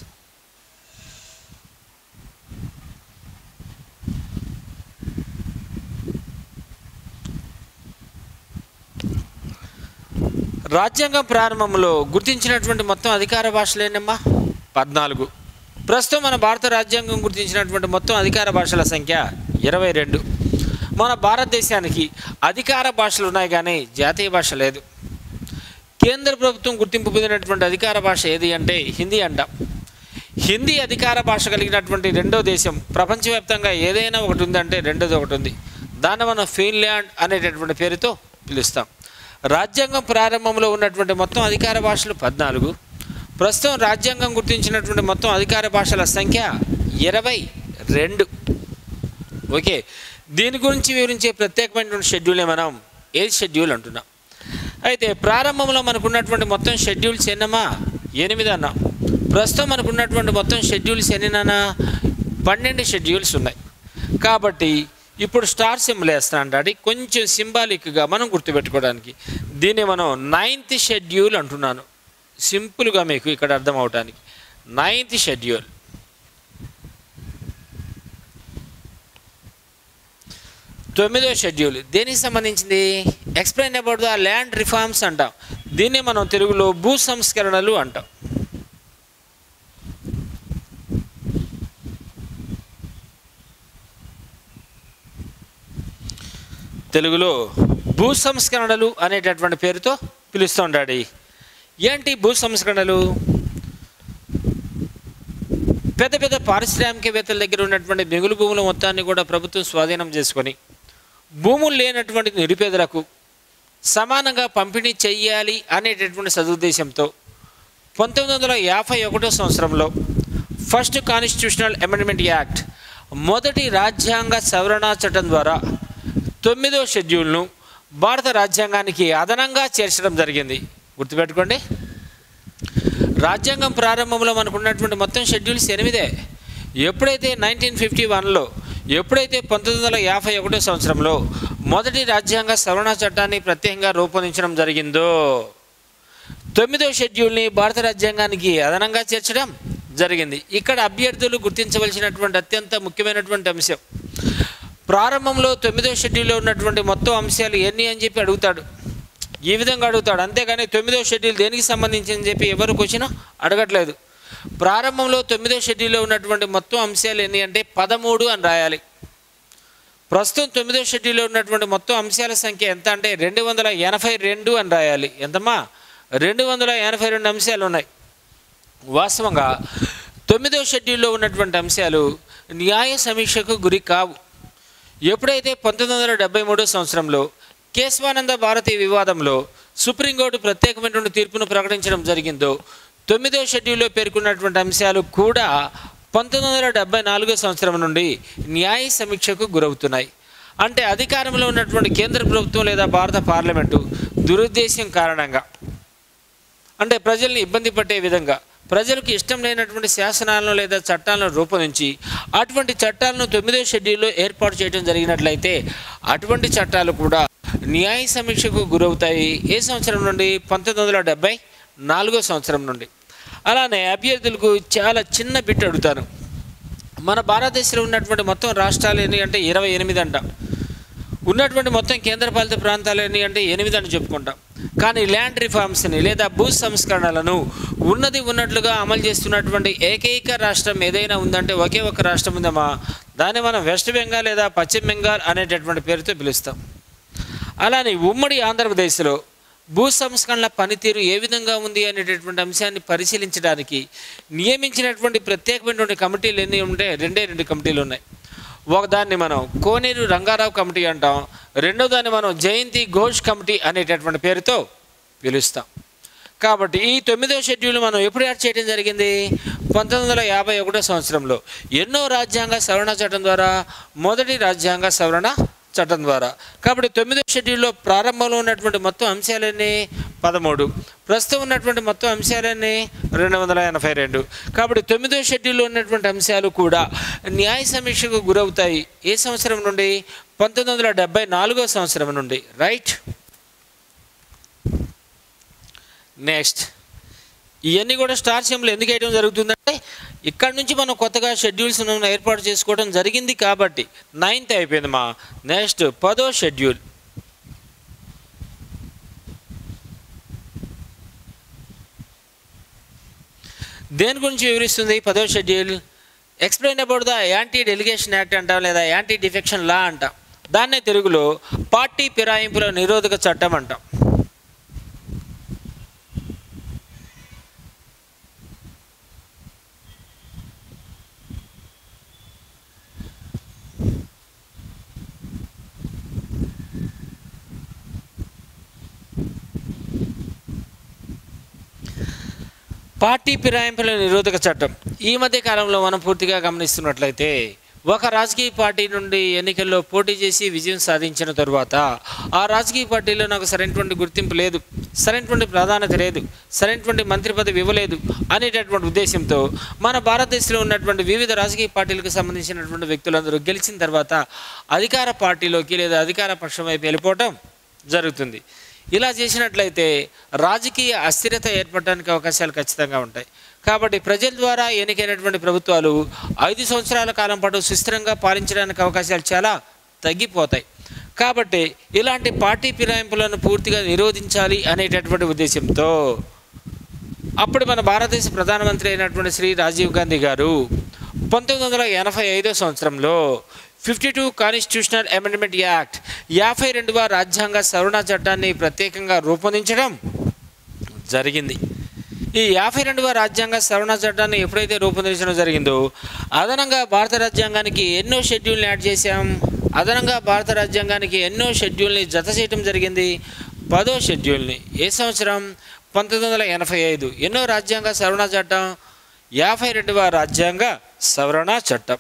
రాజ్యాంగం ప్రారంభంలో గుర్తించినటువంటి మొత్తం అధికార భాషలు ఏంటమ్మా? 14. ప్రస్తుతం మన భారత రాజ్యాంగం గుర్తించినటువంటి మొత్తం అధికార భాషల సంఖ్య 22. మన భారతదేశానికి అధికార భాషలు ఉన్నాయి కానీ జాతీయ భాష లేదు. కేంద్ర ప్రభుత్వం గుర్తింపు పొందినటువంటి అధికార భాష ఏది అంటే హిందీ అంటాం. హిందీ అధికార భాష కలిగినటువంటి రెండో దేశం ప్రపంచవ్యాప్తంగా ఏదైనా ఒకటి ఉందంటే రెండోది ఒకటి ఉంది, దాన్ని మనం ఫిన్లాండ్ అనేటటువంటి పేరుతో పిలుస్తాం. రాజ్యాంగం ప్రారంభంలో ఉన్నటువంటి మొత్తం అధికార భాషలు 14. ప్రస్తుతం రాజ్యాంగం గుర్తించినటువంటి మొత్తం అధికార భాషల సంఖ్య 22. ఓకే, దీని గురించి వివరించే ప్రత్యేకమైనటువంటి షెడ్యూల్ని మనం 8th షెడ్యూల్ అంటున్నాం. అయితే ప్రారంభంలో మనకున్నటువంటి మొత్తం షెడ్యూల్స్ ఎన్నమ్మా? 8 అన్నాం. ప్రస్తుతం మనకున్నటువంటి మొత్తం షెడ్యూల్స్ ఎన్నినా? 12 షెడ్యూల్స్ ఉన్నాయి. కాబట్టి ఇప్పుడు స్టార్ సింబల్ వేస్తాను, అది కొంచెం సింబాలిక్గా మనం గుర్తుపెట్టుకోవడానికి. దీన్ని మనం 9th షెడ్యూల్ అంటున్నాను, సింపుల్గా మీకు ఇక్కడ అర్థం అవడానికి. 9th schedule. తొమ్మిదో షెడ్యూల్ దేనికి సంబంధించింది? Explain about the land reforms అంటాం. దీన్ని మనం తెలుగులో భూ సంస్కరణలు అంటాం. తెలుగులో భూ సంస్కరణలు అనేటటువంటి పేరుతో పిలుస్తూ ఉంటాడు. ఏంటి భూ సంస్కరణలు? పెద్ద పెద్ద పారిశ్రామికవేత్తల దగ్గర ఉన్నటువంటి మిగులు భూముల మొత్తాన్ని కూడా ప్రభుత్వం స్వాధీనం చేసుకొని భూములు లేనటువంటి నిరుపేదలకు సమానంగా పంపిణీ చెయ్యాలి అనేటటువంటి సదుద్దేశంతో 1951 సంవత్సరంలో ఫస్ట్ కాన్స్టిట్యూషనల్ అమెండ్మెంట్ యాక్ట్, మొదటి రాజ్యాంగ సవరణ చట్టం ద్వారా 9వ షెడ్యూల్ను భారత రాజ్యాంగానికి అదనంగా చేర్చడం జరిగింది. గుర్తుపెట్టుకోండి, రాజ్యాంగం ప్రారంభంలో మనకున్నటువంటి మొత్తం షెడ్యూల్స్ 8. ఎప్పుడైతే 1951లో, ఎప్పుడైతే 1951 సంవత్సరంలో మొదటి రాజ్యాంగ సవరణ చట్టాన్ని ప్రత్యేకంగా రూపొందించడం జరిగిందో 9వ షెడ్యూల్ని భారత రాజ్యాంగానికి అదనంగా చేర్చడం జరిగింది. ఇక్కడ అభ్యర్థులు గుర్తించవలసినటువంటి అత్యంత ముఖ్యమైనటువంటి అంశం, ప్రారంభంలో 9వ షెడ్యూల్లో ఉన్నటువంటి మొత్తం అంశాలు ఎన్ని అని చెప్పి అడుగుతాడు. ఈ విధంగా అడుగుతాడు, అంతేగాని 9వ షెడ్యూల్ దేనికి సంబంధించిందని చెప్పి ఎవరు క్వశ్చన్ అడగట్లేదు. ప్రారంభంలో 9వ షెడ్యూల్లో ఉన్నటువంటి మొత్తం అంశాలు ఎన్ని అంటే 13 అని రాయాలి. ప్రస్తుతం 9వ షెడ్యూల్లో ఉన్నటువంటి మొత్తం అంశాల సంఖ్య ఎంత అంటే 282 అని రాయాలి. ఎంతమ్మా? 282 అంశాలు ఉన్నాయి. వాస్తవంగా 9వ షెడ్యూల్లో ఉన్నటువంటి అంశాలు న్యాయ సమీక్షకు గురి కావు. ఎప్పుడైతే 1973 సంవత్సరంలో కేశవానంద భారతి వివాదంలో సుప్రీంకోర్టు ప్రత్యేకమైనటువంటి తీర్పును ప్రకటించడం జరిగిందో 9వ షెడ్యూల్లో పేర్కొన్నటువంటి అంశాలు కూడా 1974 సంవత్సరం నుండి న్యాయ సమీక్షకు గురవుతున్నాయి. అంటే అధికారంలో ఉన్నటువంటి కేంద్ర ప్రభుత్వం లేదా భారత పార్లమెంటు దురుద్దేశం కారణంగా, అంటే ప్రజల్ని ఇబ్బంది పట్టే విధంగా, ప్రజలకు ఇష్టం లేనటువంటి శాసనాలను లేదా చట్టాలను రూపొందించి అటువంటి చట్టాలను 9వ షెడ్యూల్లో ఏర్పాటు చేయడం జరిగినట్లయితే అటువంటి చట్టాలు కూడా న్యాయ సమీక్షకు గురవుతాయి. ఏ సంవత్సరం నుండి? 1974 సంవత్సరం నుండి. అలానే అభ్యర్థులకు చాలా చిన్న బిట్ అడుగుతాను. మన భారతదేశంలో ఉన్నటువంటి మొత్తం రాష్ట్రాలు ఎన్ని అంటే 28 అంట. ఉన్నటువంటి మొత్తం కేంద్రపాలిత ప్రాంతాలు ఎన్ని అంటే 8 అని చెప్పుకుంటాం. కానీ ల్యాండ్ రిఫార్మ్స్ని లేదా భూ సంస్కరణలను ఉన్నట్లుగా అమలు చేస్తున్నటువంటి ఏకైక రాష్ట్రం ఏదైనా ఉందంటే ఒకే ఒక రాష్ట్రం ఉందమ్మా. దాన్ని మనం వెస్ట్ బెంగాల్ లేదా పశ్చిమ బెంగాల్ అనేటటువంటి పేరుతో పిలుస్తాం. అలానే ఉమ్మడి ఆంధ్రప్రదేశ్లో భూ సంస్కరణల పనితీరు ఏ విధంగా ఉంది అనేటటువంటి అంశాన్ని పరిశీలించడానికి నియమించినటువంటి ప్రత్యేకమైనటువంటి కమిటీలు ఎన్ని ఉంటే 2 కమిటీలు ఉన్నాయి. ఒకదాన్ని మనం కోనేరు రంగారావు కమిటీ అంటాం, రెండో దాన్ని మనం జయంతి ఘోష్ కమిటీ అనేటటువంటి పేరుతో పిలుస్తాం. కాబట్టి ఈ 9వ షెడ్యూల్ మనం ఎప్పుడు యాడ్ చేయడం జరిగింది? 1951 సంవత్సరంలో. ఎన్నో రాజ్యాంగ సవరణ చట్టం ద్వారా? మొదటి రాజ్యాంగ సవరణ చట్టం ద్వారా. కాబట్టి 9వ షెడ్యూల్లో ప్రారంభంలో ఉన్నటువంటి మొత్తం అంశాలన్నీ 13, ప్రస్తుతం ఉన్నటువంటి మొత్తం అంశాలన్నీ 282. కాబట్టి 9వ షెడ్యూల్లో ఉన్నటువంటి అంశాలు కూడా న్యాయ సమీక్షకు గురవుతాయి. ఏ సంవత్సరం నుండి? 1974 సంవత్సరం నుండి. రైట్. నెక్స్ట్, ఇవన్నీ కూడా స్టార్ సింబల్ ఎందుకు వేయడం జరుగుతుందంటే ఇక్కడ నుంచి మనం కొత్తగా షెడ్యూల్స్ ఏర్పాటు చేసుకోవడం జరిగింది కాబట్టి 9th అయిపోయింది మా. నెక్స్ట్ 10వ షెడ్యూల్. దేని గురించి వివరిస్తుంది 10వ schedule? Explain about the anti delegation act అంటాం లేదా యాంటీ డిఫెక్షన్ లా అంటాం. దాన్నే తెలుగులో పార్టీ ఫిరాయింపుల నిరోధక చట్టం అంటాం. పార్టీ ఫిరాయింపుల నిరోధక చట్టం ఈ మధ్య కాలంలో మనం పూర్తిగా గమనిస్తున్నట్లయితే ఒక రాజకీయ పార్టీ నుండి ఎన్నికల్లో పోటీ చేసి విజయం సాధించిన తరువాత ఆ రాజకీయ పార్టీలో నాకు సరైనటువంటి గుర్తింపు లేదు, సరైనటువంటి ప్రాధాన్యత లేదు, సరైనటువంటి మంత్రి పదవి ఇవ్వలేదు అనేటటువంటి ఉద్దేశంతో మన భారతదేశంలో ఉన్నటువంటి వివిధ రాజకీయ పార్టీలకు సంబంధించినటువంటి వ్యక్తులందరూ గెలిచిన తర్వాత అధికార పార్టీలోకి లేదా అధికార పక్షం వైపు వెళ్ళిపోవటం జరుగుతుంది. ఇలా చేసినట్లయితే రాజకీయ అస్థిరత ఏర్పడడానికి అవకాశాలు ఖచ్చితంగా ఉంటాయి. కాబట్టి ప్రజల ద్వారా ఎన్నికైనటువంటి ప్రభుత్వాలు 5 సంవత్సరాల కాలం పాటు సుస్థిరంగా పాలించడానికి అవకాశాలు చాలా తగ్గిపోతాయి. కాబట్టి ఇలాంటి పార్టీ ఫిరాయింపులను పూర్తిగా నిరోధించాలి అనేటటువంటి ఉద్దేశంతో అప్పుడు మన భారతదేశ ప్రధానమంత్రి అయినటువంటి శ్రీ రాజీవ్ గాంధీ గారు 1985 సంవత్సరంలో 52 కాన్స్టిట్యూషనల్ అమెండ్మెంట్ యాక్ట్ 52వ రాజ్యాంగ సవరణ చట్టాన్ని ప్రత్యేకంగా రూపొందించడం జరిగింది. ఈ 52వ రాజ్యాంగ సవరణ చట్టాన్ని ఎప్పుడైతే రూపొందించడం జరిగిందో అదనంగా భారత రాజ్యాంగానికి ఎన్నో షెడ్యూల్ని యాడ్ చేశాం. అదనంగా భారత రాజ్యాంగానికి ఎన్నో షెడ్యూల్ని జత చేయడం జరిగింది. 10వ షెడ్యూల్ని. ఏ సంవత్సరం? 1985. ఎన్నో రాజ్యాంగ సవరణ చట్టం? 52వ రాజ్యాంగ సవరణ చట్టం.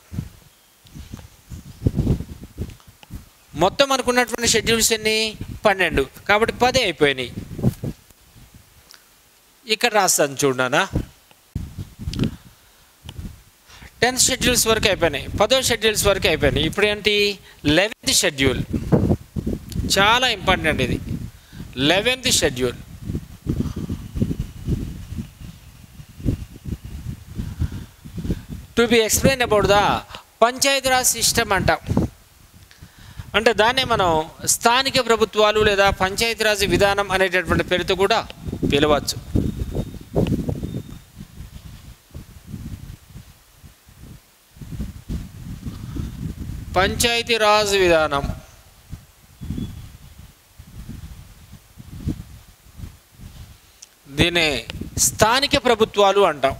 మొత్తం అనుకున్నటువంటి షెడ్యూల్స్ ఎన్ని? 12. కాబట్టి 10 అయిపోయినాయి. ఇక్కడ రాస్తాను చూడనా. 10th షెడ్యూల్స్ వరకు అయిపోయినాయి, 10వ షెడ్యూల్స్ వరకు అయిపోయినాయి. ఇప్పుడు ఏంటి? 11th schedule. చాలా ఇంపార్టెంట్ ఇది. 11th schedule. To be explain about the Panchayati Raj system అంటాం. అంటే దాన్నే మనం స్థానిక ప్రభుత్వాలు లేదా పంచాయతీరాజ్ విధానం అనేటటువంటి పేరుతో కూడా పిలవచ్చు. పంచాయతీరాజ్ విధానం. దీన్ని స్థానిక ప్రభుత్వాలు అంటాం.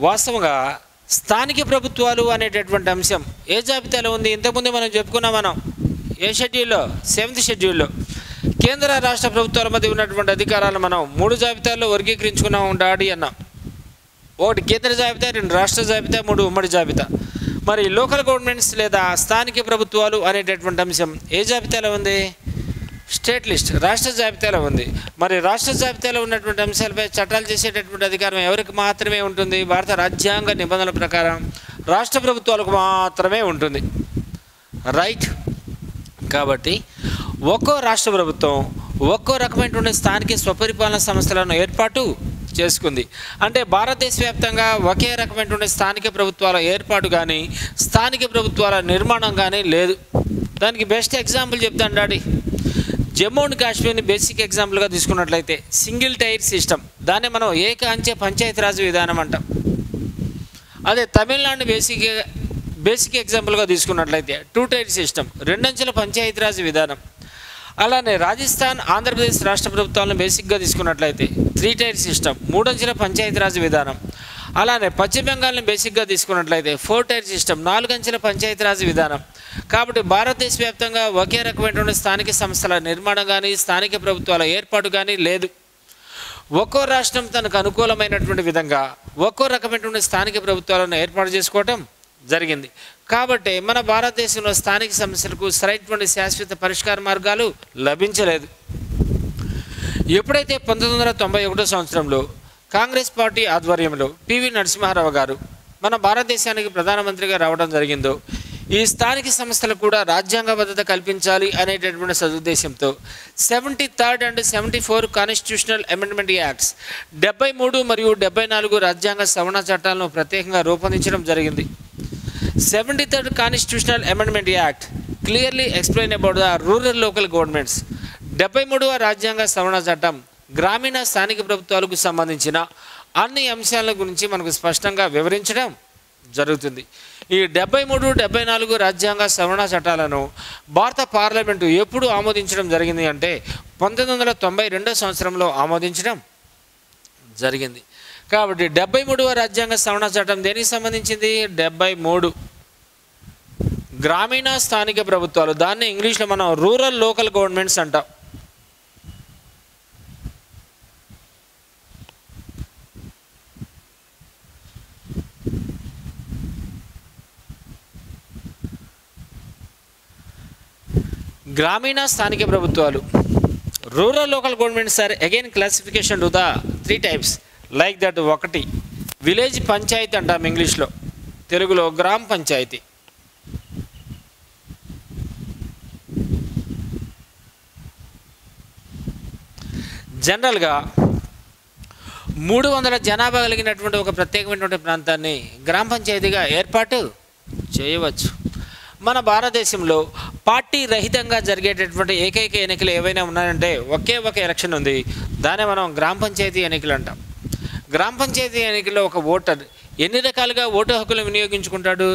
వాస్తవంగా స్థానిక ప్రభుత్వాలు అనేటటువంటి అంశం ఏ జాబితాలో ఉంది? ఇంతకుముందు మనం చెప్పుకున్నాం. మనం ఏ షెడ్యూల్లో? 7th షెడ్యూల్లో. కేంద్ర రాష్ట్ర ప్రభుత్వాల మధ్య ఉన్నటువంటి అధికారాలు మనం 3 జాబితాల్లో వర్గీకరించుకున్నాం డాడీ అన్నాం. 1 కేంద్ర జాబితా, 2 రాష్ట్ర జాబితా, 3 ఉమ్మడి జాబితా. మరి లోకల్ గవర్నమెంట్స్ లేదా స్థానిక ప్రభుత్వాలు అనేటటువంటి అంశం ఏ జాబితాలో ఉంది? స్టేట్ లిస్ట్ రాష్ట్ర జాబితాలో ఉంది. మరి రాష్ట్ర జాబితాలో ఉన్నటువంటి అంశాలపై చట్టాలు చేసేటటువంటి అధికారం ఎవరికి మాత్రమే ఉంటుంది? భారత రాజ్యాంగ నిబంధనల ప్రకారం రాష్ట్ర ప్రభుత్వాలకు మాత్రమే ఉంటుంది. రైట్. కాబట్టి ఒక్కో రాష్ట్ర ప్రభుత్వం ఒక్కో రకమైనటువంటి స్థానిక స్వపరిపాలన సంస్థలను ఏర్పాటు చేసుకుంది. అంటే భారతదేశ వ్యాప్తంగా ఒకే రకమైనటువంటి స్థానిక ప్రభుత్వాల ఏర్పాటు కానీ స్థానిక ప్రభుత్వాల నిర్మాణం కానీ లేదు. దానికి బెస్ట్ ఎగ్జాంపుల్ చెప్తాను డాడీ. జమ్మూ అండ్ కాశ్మీర్ని బేసిక్ ఎగ్జాంపుల్గా తీసుకున్నట్లయితే సింగిల్ టైర్ సిస్టమ్, దాన్ని మనం ఏక అంచె పంచాయతీరాజ్ విధానం అంటాం. అదే తమిళనాడు బేసిక్ ఎగ్జాంపుల్గా తీసుకున్నట్లయితే 2 టైర్ సిస్టమ్, 2 అంచెల పంచాయతీరాజ్ విధానం. అలానే రాజస్థాన్, ఆంధ్రప్రదేశ్ రాష్ట్ర ప్రభుత్వాలను బేసిక్గా తీసుకున్నట్లయితే 3 టైర్ సిస్టమ్, 3 అంచెల పంచాయతీరాజ్ విధానం. అలానే పశ్చిమ బెంగాల్ని బేసిక్గా తీసుకున్నట్లయితే 4 టైర్ సిస్టమ్, 4 అంచెల పంచాయతీరాజ్ విధానం. కాబట్టి భారతదేశ వ్యాప్తంగా ఒకే రకమైనటువంటి స్థానిక సంస్థల నిర్మాణం కానీ స్థానిక ప్రభుత్వాల ఏర్పాటు కానీ లేదు. ఒక్కో రాష్ట్రం తనకు అనుకూలమైనటువంటి విధంగా ఒక్కో రకమైనటువంటి స్థానిక ప్రభుత్వాలను ఏర్పాటు చేసుకోవటం జరిగింది. కాబట్టి మన భారతదేశంలో స్థానిక సమస్యలకు సరైనటువంటి శాశ్వత పరిష్కార మార్గాలు లభించలేదు. ఎప్పుడైతే 1991 సంవత్సరంలో కాంగ్రెస్ పార్టీ ఆధ్వర్యంలో పివి నరసింహారావు గారు మన భారతదేశానికి ప్రధానమంత్రిగా రావడం జరిగిందో, ఈ స్థానిక సంస్థలకు కూడా రాజ్యాంగబద్ధత కల్పించాలి అనేటటువంటి సదుద్దేశంతో 73rd and 74 constitutional amendment acts 73 మరియు 74 రాజ్యాంగ సవరణ చట్టాలను ప్రత్యేకంగా రూపొందించడం జరిగింది. 73rd constitutional amendment act clearly explain about the rural local governments. 73వ రాజ్యాంగ సవరణ చట్టం గ్రామీణ స్థానిక ప్రభుత్వాలకు సంబంధించిన అన్ని అంశాల గురించి మనకు స్పష్టంగా వివరించడం జరుగుతుంది. ఈ 73, 74 రాజ్యాంగ సవరణ చట్టాలను భారత పార్లమెంటు ఎప్పుడు ఆమోదించడం జరిగింది అంటే 1992 సంవత్సరంలో ఆమోదించడం జరిగింది. కాబట్టి 73వ రాజ్యాంగ సవరణ చట్టం దేనికి సంబంధించింది? 73 గ్రామీణ స్థానిక ప్రభుత్వాలు, దాన్ని ఇంగ్లీష్లో మనం రూరల్ లోకల్ గవర్నమెంట్స్ అంటాం. గ్రామీణ స్థానిక ప్రభుత్వాలు, rural local governments are again classification to the 3 types like that. 1 village panchayat అంటాం ఇంగ్లీష్లో, తెలుగులో గ్రామ పంచాయతీ. జనరల్గా 300 జనాభా కలిగినటువంటి ఒక ప్రత్యేకమైనటువంటి ప్రాంతాన్ని గ్రామ పంచాయతీగా ఏర్పాటు చేయవచ్చు. మన భారతదేశంలో పార్టీ రహితంగా జరిగేటటువంటి ఏకైక ఎన్నికలు ఏవైనా ఉన్నాయంటే ఒకే ఒక ఎలక్షన్ ఉంది, దాన్ని మనం గ్రామ పంచాయతీ ఎన్నికలు అంటాం. గ్రామ పంచాయతీ ఎన్నికల్లో ఒక ఓటర్ ఎన్ని రకాలుగా ఓటు హక్కులను వినియోగించుకుంటాడు?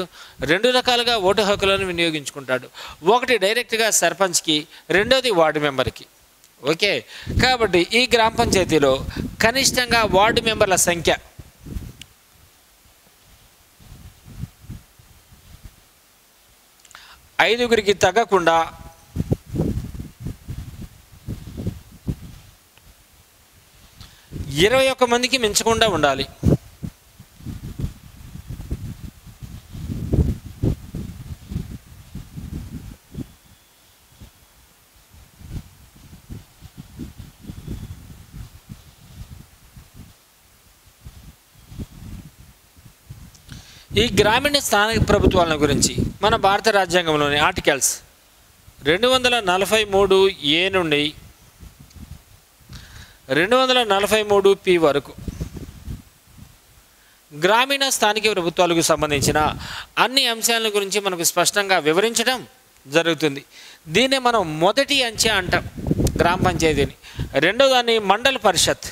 2 రకాలుగా ఓటు హక్కులను వినియోగించుకుంటాడు. ఒకటి డైరెక్ట్గా సర్పంచ్కి, రెండోది వార్డు మెంబర్కి. ఓకే. కాబట్టి ఈ గ్రామ పంచాయతీలో కనిష్టంగా వార్డు మెంబర్ల సంఖ్య 5గురికి తగ్గకుండా 21 మందికి మించకుండా ఉండాలి. ఈ గ్రామీణ స్థానిక ప్రభుత్వాల గురించి మన భారత రాజ్యాంగంలోని ఆర్టికల్స్ 243A నుండి 243P వరకు గ్రామీణ స్థానిక ప్రభుత్వాలకు సంబంధించిన అన్ని అంశాల గురించి మనకు స్పష్టంగా వివరించడం జరుగుతుంది. దీన్ని మనం మొదటి అంచె అంటాం గ్రామ పంచాయతీని. రెండో దాన్ని మండల పరిషత్,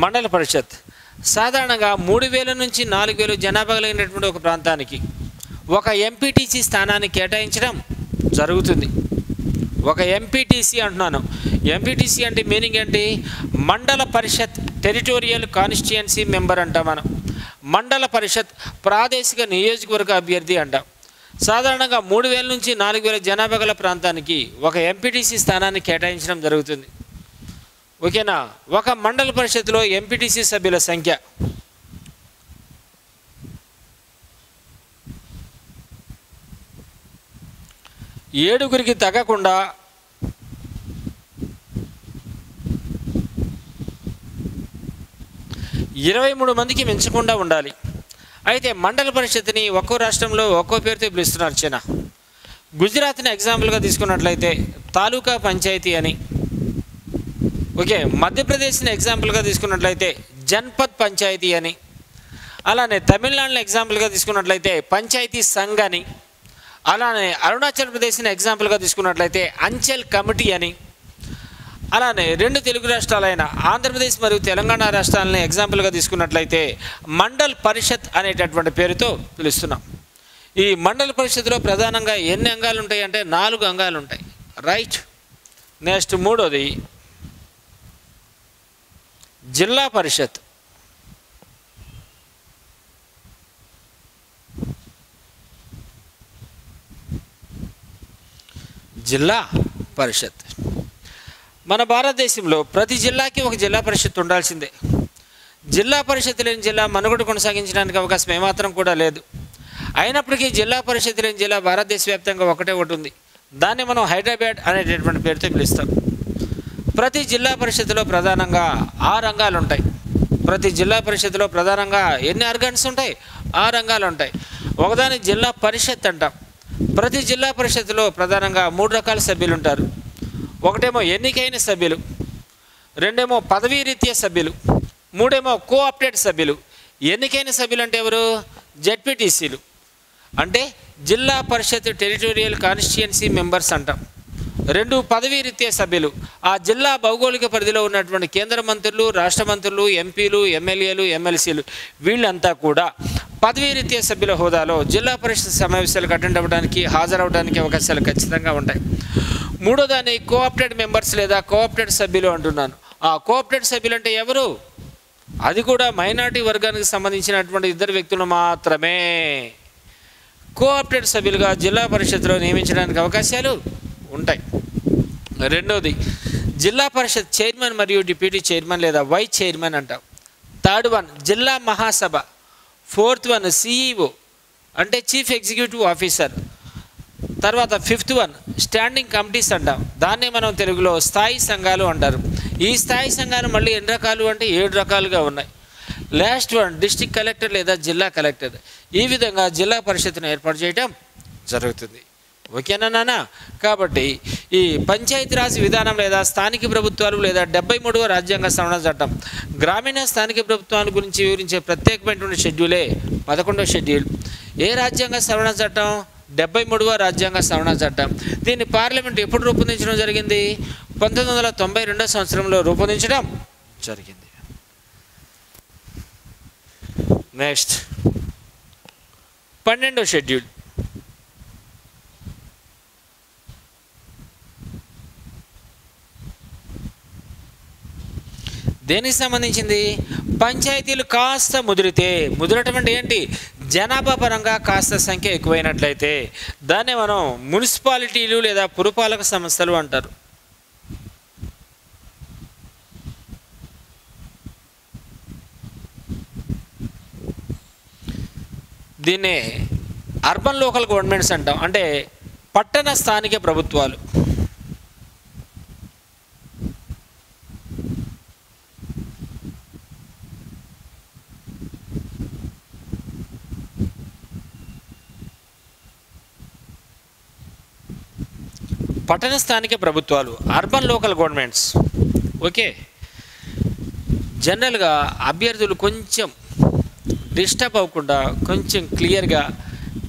మండల పరిషత్ సాధారణంగా 3000 నుంచి 4000 జనాభా కలిగినటువంటి ఒక ప్రాంతానికి ఒక ఎంపీటీసీ స్థానాన్ని కేటాయించడం జరుగుతుంది. ఒక ఎంపీటీసీ అంటున్నాను. ఎంపీటీసీ అంటే మీనింగ్ ఏంటి? మండల పరిషత్ టెరిటోరియల్ కాన్స్టిట్యుయెన్సీ మెంబర్ అంటాం మనం. మండల పరిషత్ ప్రాదేశిక నియోజకవర్గ అభ్యర్థి అంటాం. సాధారణంగా 3000 నుంచి 4000 జనాభా గల ప్రాంతానికి ఒక ఎంపీటీసీ స్థానాన్ని కేటాయించడం జరుగుతుంది. ఓకేనా. ఒక మండల పరిషత్లో ఎంపీటీసీ సభ్యుల సంఖ్య 7 తగ్గకుండా 23 మందికి మించకుండా ఉండాలి. అయితే మండల పరిషత్ని ఒక్కో రాష్ట్రంలో ఒక్కో పేరుతో పిలుస్తున్నారు. చిన్న గుజరాత్ని ఎగ్జాంపుల్గా తీసుకున్నట్లయితే తాలూకా పంచాయతీ అని, ఓకే. మధ్యప్రదేశ్ని ఎగ్జాంపుల్గా తీసుకున్నట్లయితే జన్పద్ పంచాయతీ అని, అలానే తమిళనాడుని ఎగ్జాంపుల్గా తీసుకున్నట్లయితే పంచాయతీ సంఘ్ అని, అలానే అరుణాచల్ ప్రదేశ్ని ఎగ్జాంపుల్గా తీసుకున్నట్లయితే అంచెల్ కమిటీ అని, అలానే 2 తెలుగు రాష్ట్రాలైన ఆంధ్రప్రదేశ్ మరియు తెలంగాణ రాష్ట్రాలని ఎగ్జాంపుల్గా తీసుకున్నట్లయితే మండల్ పరిషత్ అనేటటువంటి పేరుతో పిలుస్తున్నాం. ఈ మండల పరిషత్తులో ప్రధానంగా ఎన్ని అంగాలు ఉంటాయి అంటే 4 అంగాలు ఉంటాయి. రైట్. నెక్స్ట్ 3వది జిల్లా పరిషత్. జిల్లా పరిషత్ మన భారతదేశంలో ప్రతి జిల్లాకి ఒక జిల్లా పరిషత్ ఉండాల్సిందే. జిల్లా పరిషత్ లేని జిల్లా మనుగడ కొనసాగించడానికి అవకాశం ఏమాత్రం కూడా లేదు. అయినప్పటికీ జిల్లా పరిషత్ లేని జిల్లా భారతదేశ వ్యాప్తంగా ఒకటే ఉంది. దాన్ని మనం హైదరాబాద్ అనేటటువంటి పేరుతో పిలుస్తాం. ప్రతి జిల్లా పరిషత్తులో ప్రధానంగా 6 అంగాలు ఉంటాయి. ప్రతి జిల్లా పరిషత్తులో ప్రధానంగా ఎన్ని ఆర్గన్స్ ఉంటాయి? 6 అంగాలు ఉంటాయి. ఒకదాని జిల్లా పరిషత్ అంటాం. ప్రతి జిల్లా పరిషత్తులో ప్రధానంగా 3 రకాల సభ్యులు ఉంటారు. ఒకటేమో ఎన్నికైన సభ్యులు, 2 పదవీ రీత్యా సభ్యులు, 3 కోఆప్టెడ్ సభ్యులు. ఎన్నికైన సభ్యులు అంటే ఎవరు? జెడ్పీటీసీలు, అంటే జిల్లా పరిషత్ టెరిటోరియల్ కాన్స్టిట్యుయెన్సీ మెంబర్స్ అంటాం. 2 పదవీ రీత్యా సభ్యులు, ఆ జిల్లా భౌగోళిక పరిధిలో ఉన్నటువంటి కేంద్ర మంత్రులు, రాష్ట్ర మంత్రులు, ఎంపీలు, ఎమ్మెల్యేలు, ఎమ్మెల్సీలు వీళ్ళంతా కూడా పదవీ రీత్యా సభ్యుల హోదాలో జిల్లా పరిషత్ సమావేశాలకు అటెండ్ అవ్వడానికి, హాజరవడానికి అవకాశాలు ఖచ్చితంగా ఉంటాయి. 3వదాన్ని కోఆప్టెడ్ మెంబర్స్ లేదా కోఆప్టెడ్ సభ్యులు అంటున్నాను. ఆ కోఆప్టెడ్ సభ్యులు అంటే ఎవరు? అది కూడా మైనారిటీ వర్గానికి సంబంధించినటువంటి 2 వ్యక్తులు మాత్రమే కోఆప్టెడ్ సభ్యులుగా జిల్లా పరిషత్లో నియమించడానికి అవకాశాలు ఉంటాయి. 2వది జిల్లా పరిషత్ చైర్మన్ మరియు డిప్యూటీ చైర్మన్ లేదా వైస్ చైర్మన్ అంటాం. 3rd వన్ జిల్లా మహాసభ. 4th వన్ సిఈఓ అంటే చీఫ్ ఎగ్జిక్యూటివ్ ఆఫీసర్. తర్వాత 5th వన్ స్టాండింగ్ కమిటీస్ అంటాం. దాన్నే మనం తెలుగులో స్థాయి సంఘాలు అంటారు. ఈ స్థాయి సంఘాలు మళ్ళీ ఎన్ని రకాలు అంటే 7 రకాలుగా ఉన్నాయి. లాస్ట్ వన్ డిస్ట్రిక్ట్ కలెక్టర్ లేదా జిల్లా కలెక్టర్. ఈ విధంగా జిల్లా పరిషత్ను ఏర్పాటు చేయడం జరుగుతుంది. ఓకేనా నాన్న? కాబట్టి ఈ పంచాయతీరాజ్ విధానం లేదా స్థానిక ప్రభుత్వాలు లేదా 73వ రాజ్యాంగ సవరణ చట్టం గ్రామీణ స్థానిక ప్రభుత్వాల గురించి వివరించే ప్రత్యేకమైనటువంటి షెడ్యూలే 11వ షెడ్యూల్. ఏ రాజ్యాంగ సవరణ చట్టం? 73వ రాజ్యాంగ సవరణ చట్టం. దీన్ని పార్లమెంట్ ఎప్పుడు రూపొందించడం జరిగింది? 1992 సంవత్సరంలో రూపొందించడం జరిగింది. నెక్స్ట్ 12వ షెడ్యూల్. దేనికి సంబంధించింది? పంచాయతీలు కాస్త ముదిరటం అంటే ఏంటి? జనాభా పరంగా కాస్త సంఖ్య ఎక్కువైనట్లయితే దాన్నే మనం మున్సిపాలిటీలు లేదా పురపాలక సంస్థలు అంటారు. దీన్నే అర్బన్ లోకల్ గవర్నమెంట్స్ అంటాం, అంటే పట్టణ స్థానిక ప్రభుత్వాలు. పట్టణ స్థానిక ప్రభుత్వాలు, అర్బన్ లోకల్ గవర్నమెంట్స్. ఓకే. జనరల్గా అభ్యర్థులు కొంచెం డిస్టర్బ్ అవ్వకుండా కొంచెం క్లియర్గా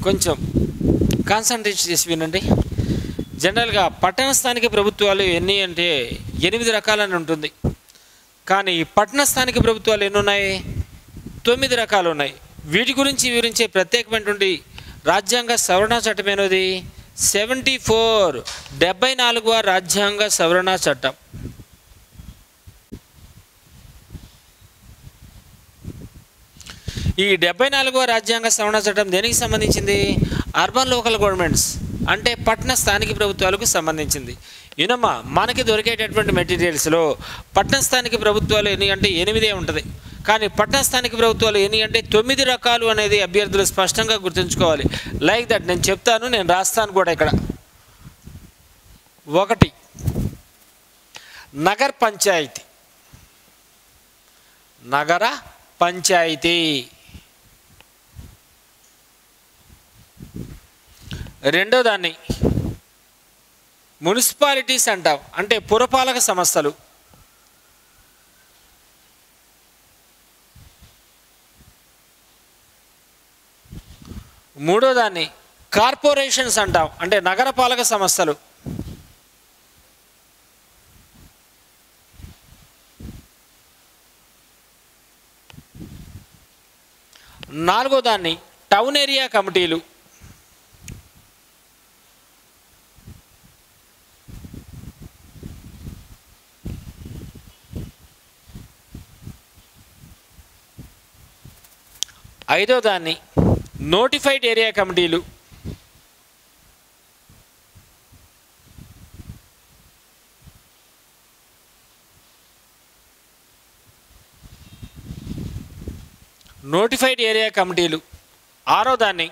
కొంచెం కాన్సన్ట్రేట్ చేసి వినండి. జనరల్గా పట్టణ స్థానిక ప్రభుత్వాలు ఎన్ని అంటే 8 రకాలని ఉంటుంది. కానీ పట్టణ స్థానిక ప్రభుత్వాలు ఎన్ని ఉన్నాయి? 9 రకాలు ఉన్నాయి. వీటి గురించి వివరించే ప్రత్యేకమైనటువంటి రాజ్యాంగ సవరణ చట్టమేనది 74 74వ రాజ్యాంగ సవరణ చట్టం. ఈ 74వ రాజ్యాంగ సవరణ చట్టం దేనికి సంబంధించింది? అర్బన్ లోకల్ గవర్నమెంట్స్ అంటే పట్టణ స్థానిక ప్రభుత్వాలకు సంబంధించింది. ఇనమ్మా మనకి దొరికేటటువంటి మెటీరియల్స్లో పట్టణ స్థానిక ప్రభుత్వాలు ఎన్ని అంటే 8 ఉంటుంది, కానీ పట్టణ స్థానిక ప్రభుత్వాలు ఎన్ని అంటే 9 రకాలు అనేది అభ్యర్థులు స్పష్టంగా గుర్తుంచుకోవాలి. లైక్ దట్ నేను చెప్తాను, నేను రాస్తాను కూడా ఇక్కడ. 1 నగర పంచాయతీ, నగర పంచాయతీ. 2వ దాన్ని మున్సిపాలిటీస్ అంటాం, అంటే పురపాలక సంస్థలు. 3వ దాన్ని కార్పొరేషన్స్ అంటాం, అంటే నగరపాలక సంస్థలు. 4వ దాన్ని టౌన్ ఏరియా కమిటీలు. 5వ దాన్ని నోటిఫైడ్ ఏరియా కమిటీలు. 6వ దాన్ని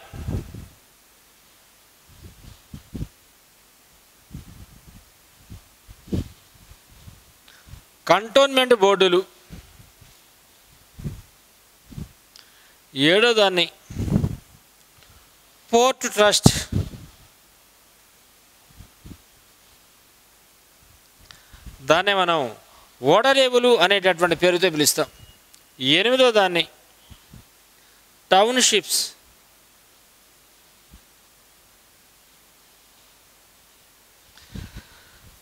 కంటోన్మెంట్ బోర్డులు. 7వ దాన్ని పోర్ట్ ట్రస్ట్. దాన్నే మనం ఓడరేవులు అనేటటువంటి పేరుతో పిలుస్తాం. 8వ దాన్ని టౌన్షిప్స్.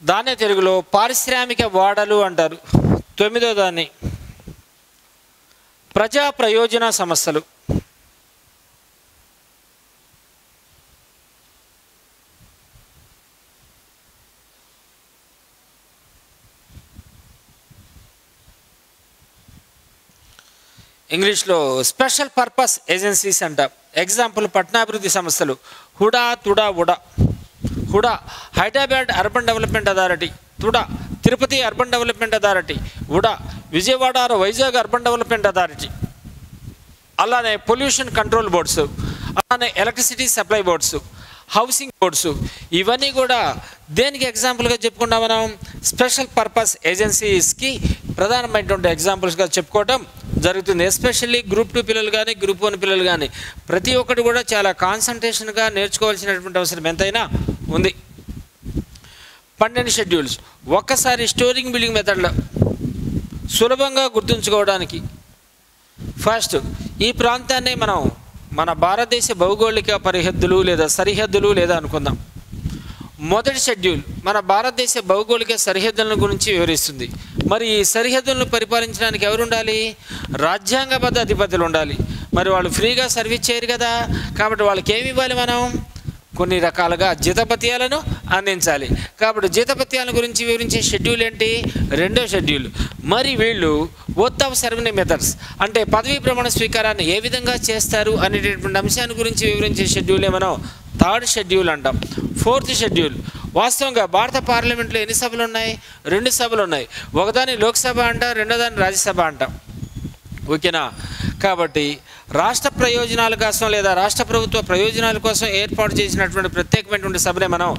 దాన్నే తెలుగులో పారిశ్రామిక వాడలు అంటారు. 9వ దాన్ని ప్రజా ప్రయోజన సంస్థలు. 'ఇంగ్లీష్లో స్పెషల్ పర్పస్ ఏజెన్సీస్ అంటాం. ఎగ్జాంపుల్ పట్టణాభివృద్ధి సంస్థలు HUDA, TUDA, UDA. HUDA Hyderabad urban development authority, TUDA Tirupati urban development authority, UDA Vijayawada Vizag urban development authority. అలానే పొల్యూషన్ కంట్రోల్ బోర్డ్స్, అలానే electricity supply boards, housing boards. ఇవన్నీ కూడా దేనికి ఎగ్జాంపుల్గా చెప్పుకున్నాం మనం? స్పెషల్ పర్పస్ ఏజెన్సీస్కి ప్రధానమైనటువంటి ఎగ్జాంపుల్స్గా చెప్పుకోవటం జరుగుతుంది. ఎస్పెషల్లీ గ్రూప్ 2 పిల్లలు కానీ గ్రూప్ 1 పిల్లలు కానీ ప్రతి ఒక్కటి కూడా చాలా కాన్సన్ట్రేషన్గా నేర్చుకోవాల్సినటువంటి అవసరం ఎంతైనా ఉంది. 12 షెడ్యూల్స్. ఒక్కసారి స్టోరింగ్ బిల్డింగ్ మెథడ్లో సులభంగా గుర్తుంచుకోవడానికి ఫస్ట్ ఈ ప్రాంతాన్ని మనం మన భారతదేశ భౌగోళిక సరిహద్దులు లేదా అనుకుందాం. మొదటి షెడ్యూల్ మన భారతదేశ భౌగోళిక సరిహద్దులను గురించి వివరిస్తుంది. మరి ఈ సరిహద్దులను పరిపాలించడానికి ఎవరు ఉండాలి? రాజ్యాంగబద్ధ అధిపతులు ఉండాలి. మరి వాళ్ళు ఫ్రీగా సర్వీస్ చేయరు కదా, కాబట్టి వాళ్ళకి ఏమి ఇవ్వాలి? మనం కొన్ని రకాలుగా జీతభత్యాలను అందించాలి. కాబట్టి జీతభత్యాల గురించి వివరించే షెడ్యూల్ ఏంటి? 2వ షెడ్యూల్. మరి వీళ్ళు ఓత్ ఆఫ్ సెరమనీ మెథడ్స్ అంటే పదవీ ప్రమాణ స్వీకారాన్ని ఏ విధంగా చేస్తారు అనేటటువంటి అంశాన్ని గురించి వివరించే షెడ్యూలే మనం 3rd షెడ్యూల్ అంటాం. 4th schedule. వాస్తవంగా భారత పార్లమెంట్లో ఎన్ని సభలు ఉన్నాయి? 2 సభలు ఉన్నాయి. ఒకదాన్ని లోక్సభ అంటాం, రెండోదాన్ని రాజ్యసభ అంటాం. ఓకేనా? కాబట్టి రాష్ట్ర ప్రయోజనాల కోసం లేదా రాష్ట్ర ప్రభుత్వ ప్రయోజనాల కోసం ఏర్పాటు చేసినటువంటి ప్రత్యేకమైనటువంటి సభనే మనం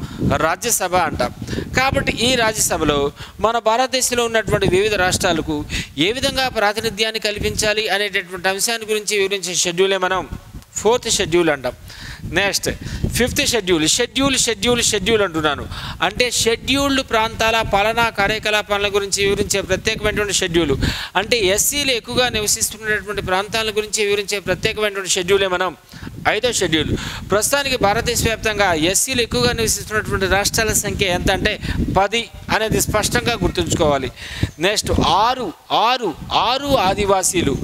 రాజ్యసభ అంటాం. కాబట్టి ఈ రాజ్యసభలో మన భారతదేశంలో ఉన్నటువంటి వివిధ రాష్ట్రాలకు ఏ విధంగా ప్రాతినిధ్యాన్ని కల్పించాలి అనేటటువంటి అంశాన్ని గురించి వివరించే షెడ్యూలే మనం 4th షెడ్యూల్ అంటాం. నెక్స్ట్ 5th షెడ్యూల్ అంటున్నాను. అంటే షెడ్యూల్డ్ ప్రాంతాల పాలనా కార్యకలాపాల గురించి వివరించే ప్రత్యేకమైనటువంటి షెడ్యూల్. అంటే ఎస్సీలు ఎక్కువగా నివసిస్తున్నటువంటి ప్రాంతాల గురించి వివరించే ప్రత్యేకమైనటువంటి షెడ్యూలే మనం 5వ షెడ్యూల్. ప్రస్తుతానికి భారతదేశ వ్యాప్తంగా ఎస్సీలు ఎక్కువగా నివసిస్తున్నటువంటి రాష్ట్రాల సంఖ్య ఎంత అంటే 10 అనేది స్పష్టంగా గుర్తుంచుకోవాలి. నెక్స్ట్ 6 ఆదివాసీలు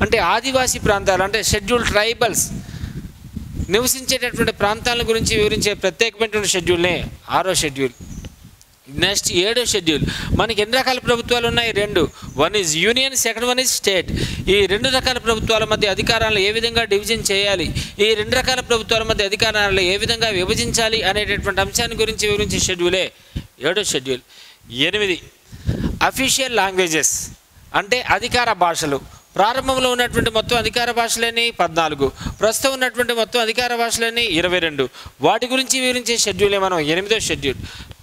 అంటే ఆదివాసీ ప్రాంతాలు అంటే షెడ్యూల్ ట్రైబల్స్ నివసించేటటువంటి ప్రాంతాల గురించి వివరించే ప్రత్యేకమైనటువంటి షెడ్యూల్నే 6వ షెడ్యూల్. నెక్స్ట్ 7వ షెడ్యూల్. మనకి ఎన్ని రకాల ప్రభుత్వాలు ఉన్నాయి? 2. One is union, second one is state. ఈ 2 రకాల ప్రభుత్వాల మధ్య అధికారాలను ఏ విధంగా డివిజన్ చేయాలి, ఈ 2 రకాల ప్రభుత్వాల మధ్య అధికారాలను ఏ విధంగా విభజించాలి అనేటటువంటి అంశాన్ని గురించి వివరించే షెడ్యూలే 7వ షెడ్యూల్. 8 అఫీషియల్ లాంగ్వేజెస్ అంటే అధికార భాషలు. ప్రారంభంలో ఉన్నటువంటి మొత్తం అధికార భాషలన్నీ 14, ప్రస్తుతం ఉన్నటువంటి మొత్తం అధికార భాషలన్నీ 22. వాటి గురించి వివరించే షెడ్యూలే మనం 8వ షెడ్యూల్.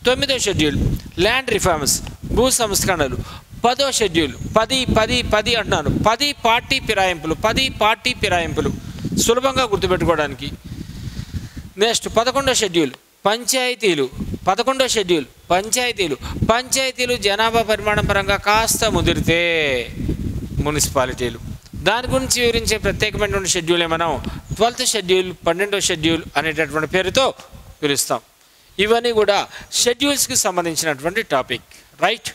9వ షెడ్యూల్ ల్యాండ్ రిఫార్మ్స్, భూ సంస్కరణలు. 10వ షెడ్యూల్ 10 అంటున్నాను, 10 పార్టీ ఫిరాయింపులు, 10 పార్టీ ఫిరాయింపులు సులభంగా గుర్తుపెట్టుకోవడానికి. నెక్స్ట్ 11వ షెడ్యూల్ పంచాయతీలు. 11వ షెడ్యూల్ పంచాయతీలు. పంచాయతీలు జనాభా పరిమాణం పరంగా కాస్త ముదిరితే మున్సిపాలిటీలు. దాని గురించి వివరించే ప్రత్యేకమైనటువంటి షెడ్యూలే మనం 12th షెడ్యూల్, 12వ షెడ్యూల్ అనేటటువంటి పేరుతో పిలుస్తాం. ఇవన్నీ కూడా షెడ్యూల్స్కి సంబంధించినటువంటి టాపిక్, రైట్.